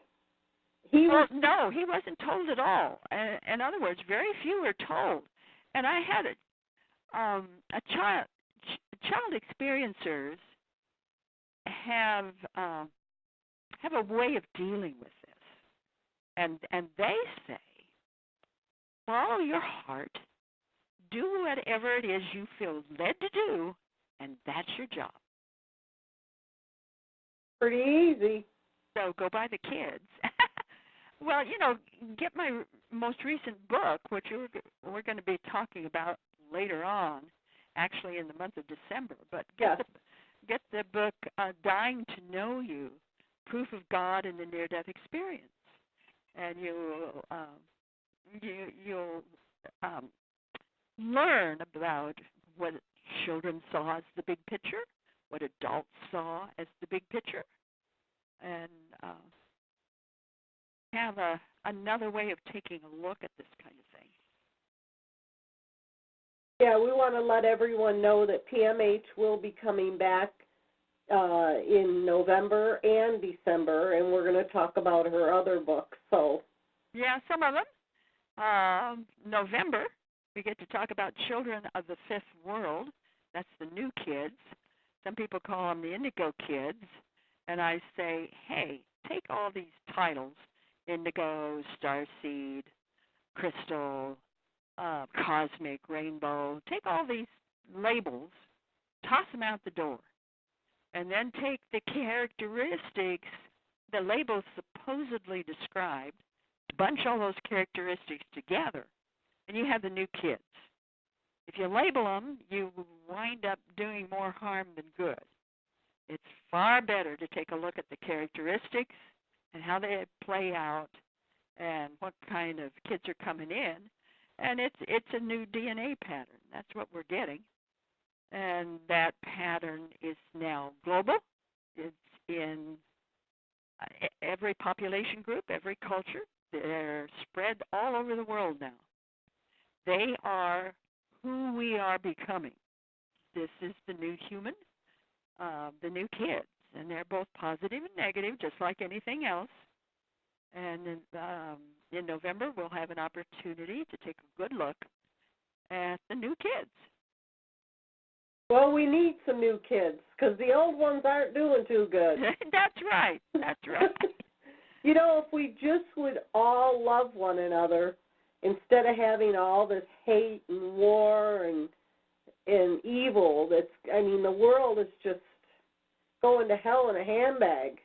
No, he wasn't told at all. In other words, very few are told. And I had child experiencers have a way of dealing with this, and they say, follow your heart, do whatever it is you feel led to do, and that's your job. Pretty easy. So go by the kids. Well, get my most recent book, which we're going to be talking about later on, actually in the month of December. But get the book, Dying to Know You, Proof of God in the Near-Death Experience. And you'll learn about what children saw as the big picture, what adults saw as the big picture, and have another way of taking a look at this kind of thing. Yeah, we want to let everyone know that PMH will be coming back in November and December, and we're going to talk about her other books. So. Yeah, some of them. November, we get to talk about Children of the Fifth World. That's the new kids. Some people call them the Indigo Kids. And I say, hey, take all these titles, Indigo, Starseed, Crystal, Cosmic, Rainbow. Take all these labels, toss them out the door, and then take the characteristics the labels supposedly described, bunch all those characteristics together, and you have the new kids. If you label them, you wind up doing more harm than good. It's far better to take a look at the characteristics and how they play out and what kind of kids are coming in. And it's a new DNA pattern. That's what we're getting. And that pattern is now global. It's in every population group, every culture. They're spread all over the world now. They are who we are becoming. This is the new human, the new kids, and they're both positive and negative, just like anything else. And in November, we'll have an opportunity to take a good look at the new kids. Well, we need some new kids because the old ones aren't doing too good. That's right. That's right. You know, if we just would all love one another instead of having all this hate and war and evil, the world is just going to hell in a handbag.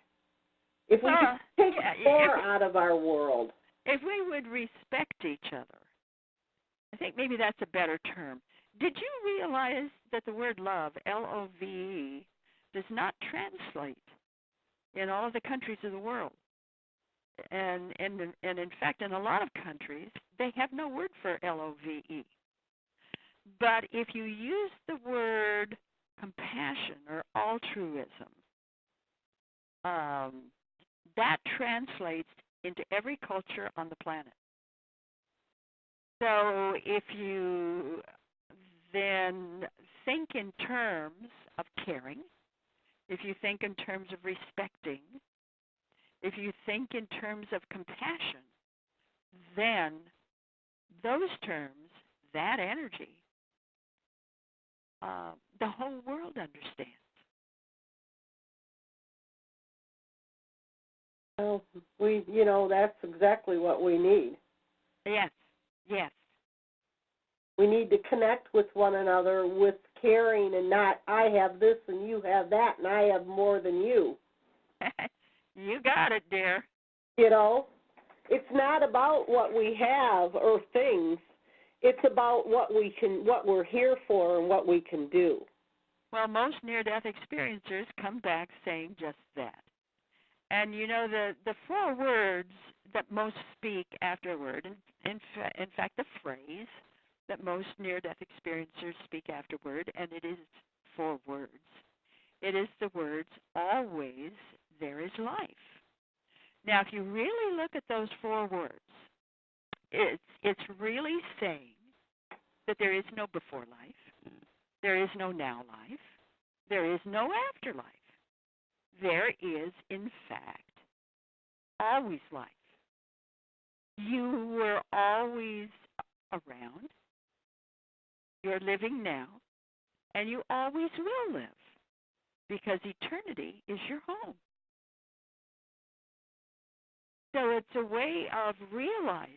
If we could take war out of our world. If we would respect each other, I think maybe that's a better term. Did you realize that the word love, L-O-V-E, does not translate in all of the countries of the world? And in fact, in a lot of countries, they have no word for L-O-V-E. But if you use the word compassion or altruism, that translates into every culture on the planet. So if you then think in terms of caring, if you think in terms of respecting, if you think in terms of compassion, then those terms, that energy, the whole world understands. Well, that's exactly what we need. Yes, yes. We need to connect with one another with caring and not, I have this and you have that and I have more than you. You got it, dear. It's not about what we have or things. It's about what we're here for and what we can do. Well, most near-death experiencers come back saying just that. And the four words that most speak afterward, in fact, the phrase that most near-death experiencers speak afterward, and it is four words. It is the words, always there is life. Now, if you really look at those four words, it's really saying that there is no before life, there is no now life, there is no afterlife. There is, in fact, always life. You were always around, you're living now, and you always will live, because eternity is your home. So it's a way of realizing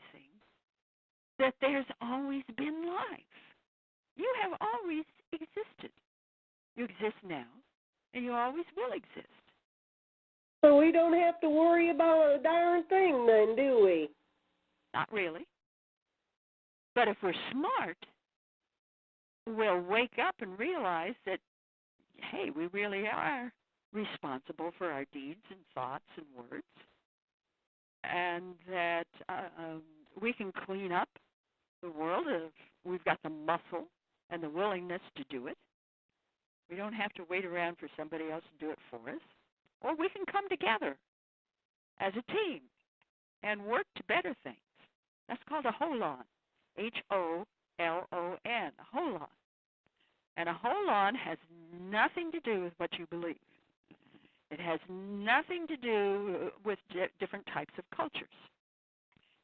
that there's always been life. You have always existed. You exist now, and you always will exist. So we don't have to worry about a darn thing then, do we? Not really. But if we're smart, we'll wake up and realize that, hey, we really are responsible for our deeds and thoughts and words, and that we can clean up the world if we've got the muscle and the willingness to do it. We don't have to wait around for somebody else to do it for us. Or we can come together as a team and work to better things. That's called a holon, H-O-L-O-N, a holon. And a holon has nothing to do with what you believe. It has nothing to do with different types of cultures.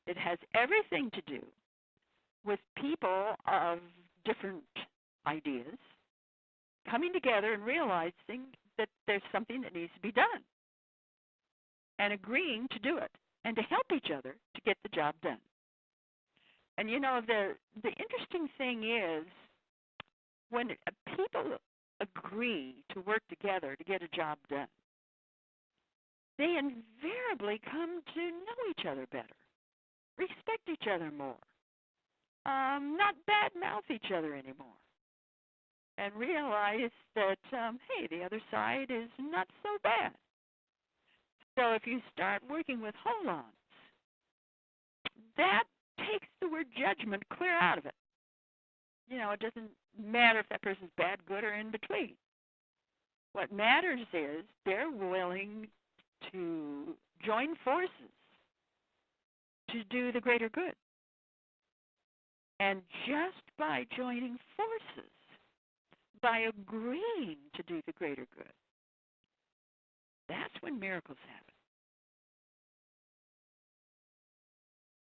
It has everything to do with people of different ideas coming together and realizing that there's something that needs to be done and agreeing to do it and to help each other to get the job done. And the interesting thing is when people agree to work together to get a job done, they invariably come to know each other better, respect each other more, not badmouth each other anymore, and realize that, hey, the other side is not so bad. So if you start working with holons, that takes the word judgment clear out of it. It doesn't matter if that person's bad, good, or in between. What matters is they're willing to join forces to do the greater good. And just by joining forces, by agreeing to do the greater good, that's when miracles happen.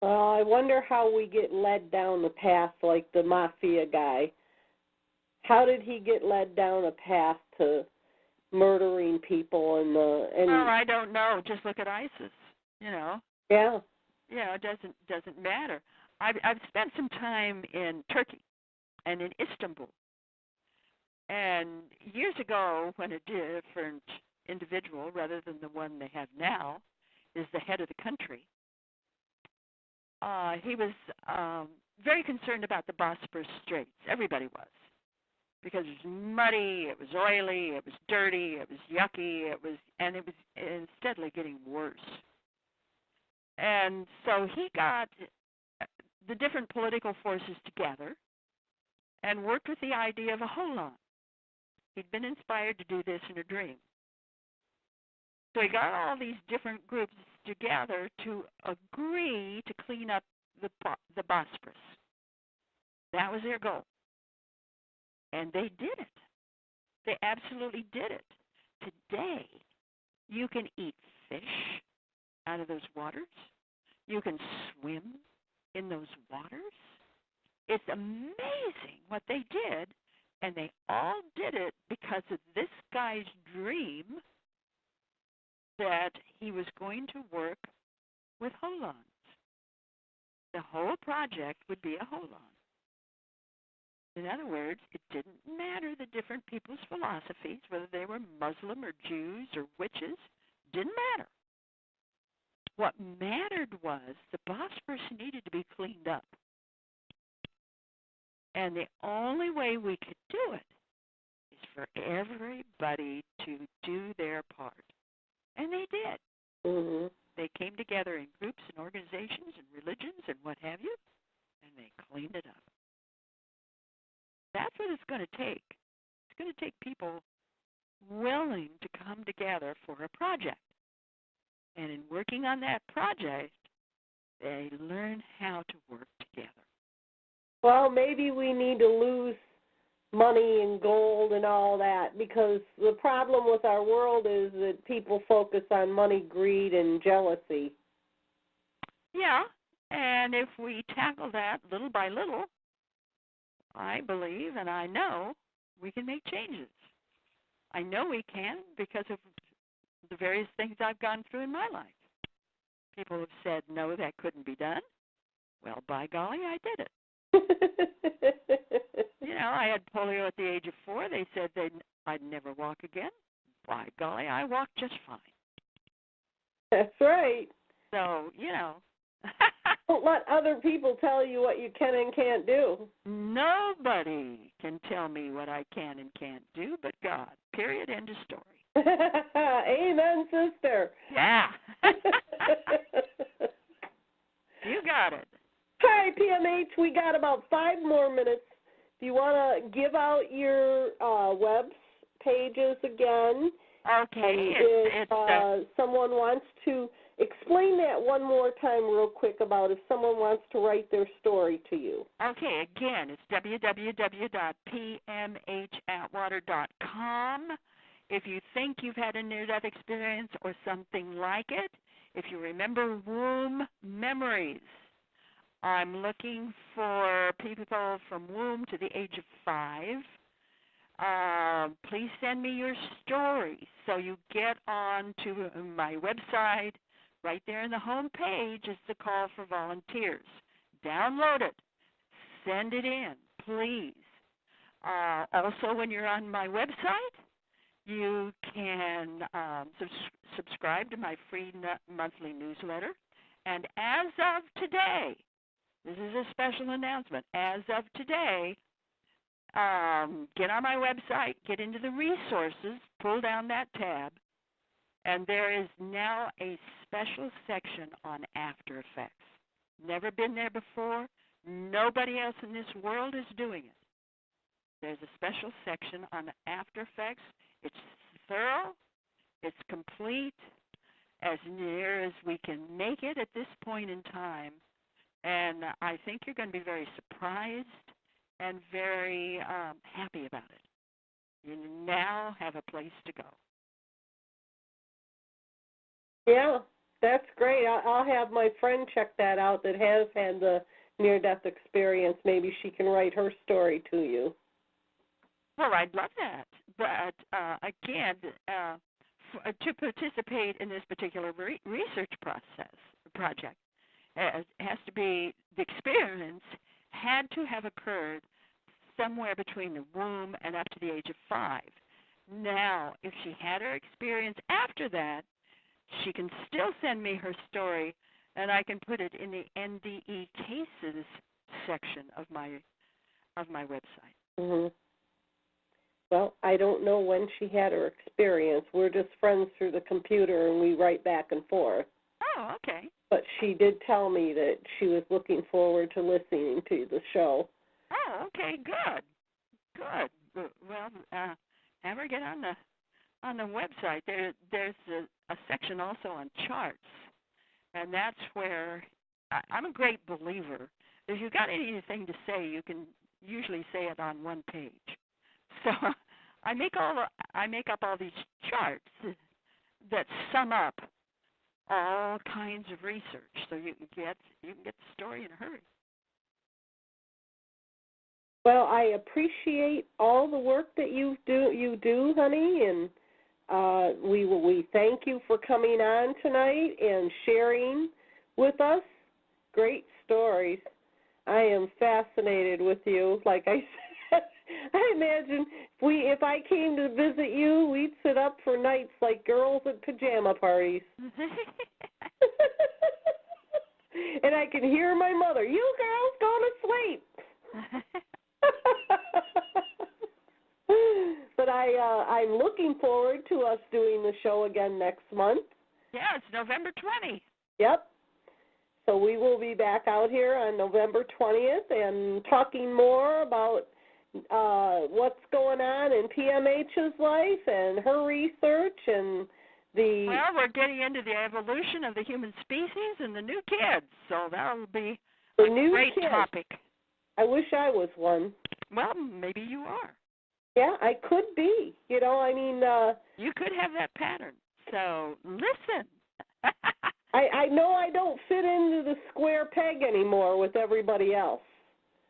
I wonder how we get led down the path like the mafia guy. How did he get led down a path to murdering people and Well, I don't know. Just look at ISIS. Yeah. Yeah, it doesn't matter. I've spent some time in Turkey and in Istanbul. And years ago, when a different individual, rather than the one they have now, is the head of the country, he was very concerned about the Bosporus Straits. Everybody was. Because it was muddy, it was oily, it was dirty, it was yucky, it was steadily getting worse. And so he got the different political forces together and worked with the idea of a hold-on. He'd been inspired to do this in a dream. So he got all these different groups together to agree to clean up the Bosporus. That was their goal. And they did it. They absolutely did it. Today, you can eat fish out of those waters. You can swim in those waters. It's amazing what they did, and they all did it because of this guy's dream that he was going to work with hold-ons. The whole project would be a hold-on. In other words, it didn't matter the different people's philosophies, whether they were Muslim or Jews or witches, didn't matter. What mattered was the Bosporus needed to be cleaned up. And the only way we could do it is for everybody to do their part. And they did. Mm-hmm. They came together in groups and organizations and religions and what have you, and they cleaned it up. That's what it's going to take. It's going to take people willing to come together for a project. And in working on that project, they learn how to work together. Well, maybe we need to lose money and gold and all that, because the problem with our world is that people focus on money, greed, and jealousy. Yeah, and if we tackle that little by little, I believe and I know we can make changes. I know we can because of the various things I've gone through in my life. People have said, no, that couldn't be done. Well, by golly, I did it. I had polio at the age of 4. They said I'd never walk again. By golly, I walked just fine. That's right. So, Don't let other people tell you what you can and can't do. Nobody can tell me what I can and can't do but God. Period. End of story. Amen, sister. Yeah. You got it. Hi, PMH. We got about 5 more minutes. Do you want to give out your web pages again? Okay. If someone wants to explain that one more time real quick about if someone wants to write their story to you. Okay. Again, it's www.pmhatwater.com. If you think you've had a near-death experience or something like it, if you remember womb memories, I'm looking for people from womb to the age of 5. Please send me your story. So you get on to my website. Right there in the home page is the call for volunteers. Download it. Send it in, please. Also, when you're on my website, you can subscribe to my free monthly newsletter. And as of today, this is a special announcement. As of today, get on my website, get into the resources, pull down that tab, and there is now a special section on After Effects. Never been there before. Nobody else in this world is doing it. There's a special section on After Effects. It's thorough. It's complete, as near as we can make it at this point in time. And I think you're going to be very surprised and very happy about it. You now have a place to go. Yeah, That's great. I'll have my friend check that out that has had the near-death experience. Maybe she can write her story to you. Well, I'd love that. But, again, to participate in this particular research project, it has to be, the experience had to have occurred somewhere between the womb and up to the age of 5. Now, if she had her experience after that, she can still send me her story, and I can put it in the NDE cases section of my website. Mm-hmm. Well, I don't know when she had her experience. We're just friends through the computer, and we write back and forth. Oh, okay. But she did tell me that she was looking forward to listening to the show. Oh, okay, good. Well, have her get on the website. There's a section also on charts, and that's where I'm a great believer. If you've got anything to say, you can usually say it on one page. So I make up all these charts that sum up all kinds of research, so you can get the story in a hurry. Well, I appreciate all the work that you do, honey, and we thank you for coming on tonight and sharing with us great stories. I am fascinated with you. Like I said, I imagine if I came to visit you, we'd sit up for nights like girls at pajama parties. And I can hear my mother, "You girls go to sleep." But I'm looking forward to us doing the show again next month. Yeah, it's November 20th. Yep. So we will be back out here on November 20th and talking more about what's going on in PMH's life and her research and the... Well, we're getting into the evolution of the human species and the new kids, so that'll be a great topic. I wish I was one. Well, maybe you are. Yeah, I could be. You know, I mean... you could have that pattern, so listen. I know I don't fit into the square peg anymore with everybody else.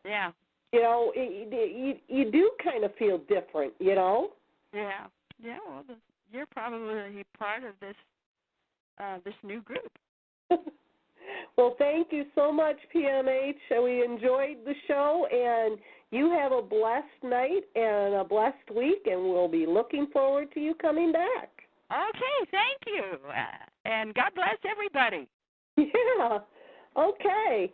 Yeah. You know, you do kind of feel different, you know? Yeah. Yeah, well, you're probably part of this new group. Well, thank you so much, PMH. We enjoyed the show, and you have a blessed night and a blessed week, and we'll be looking forward to you coming back. Okay, thank you. And God bless everybody. Yeah, okay.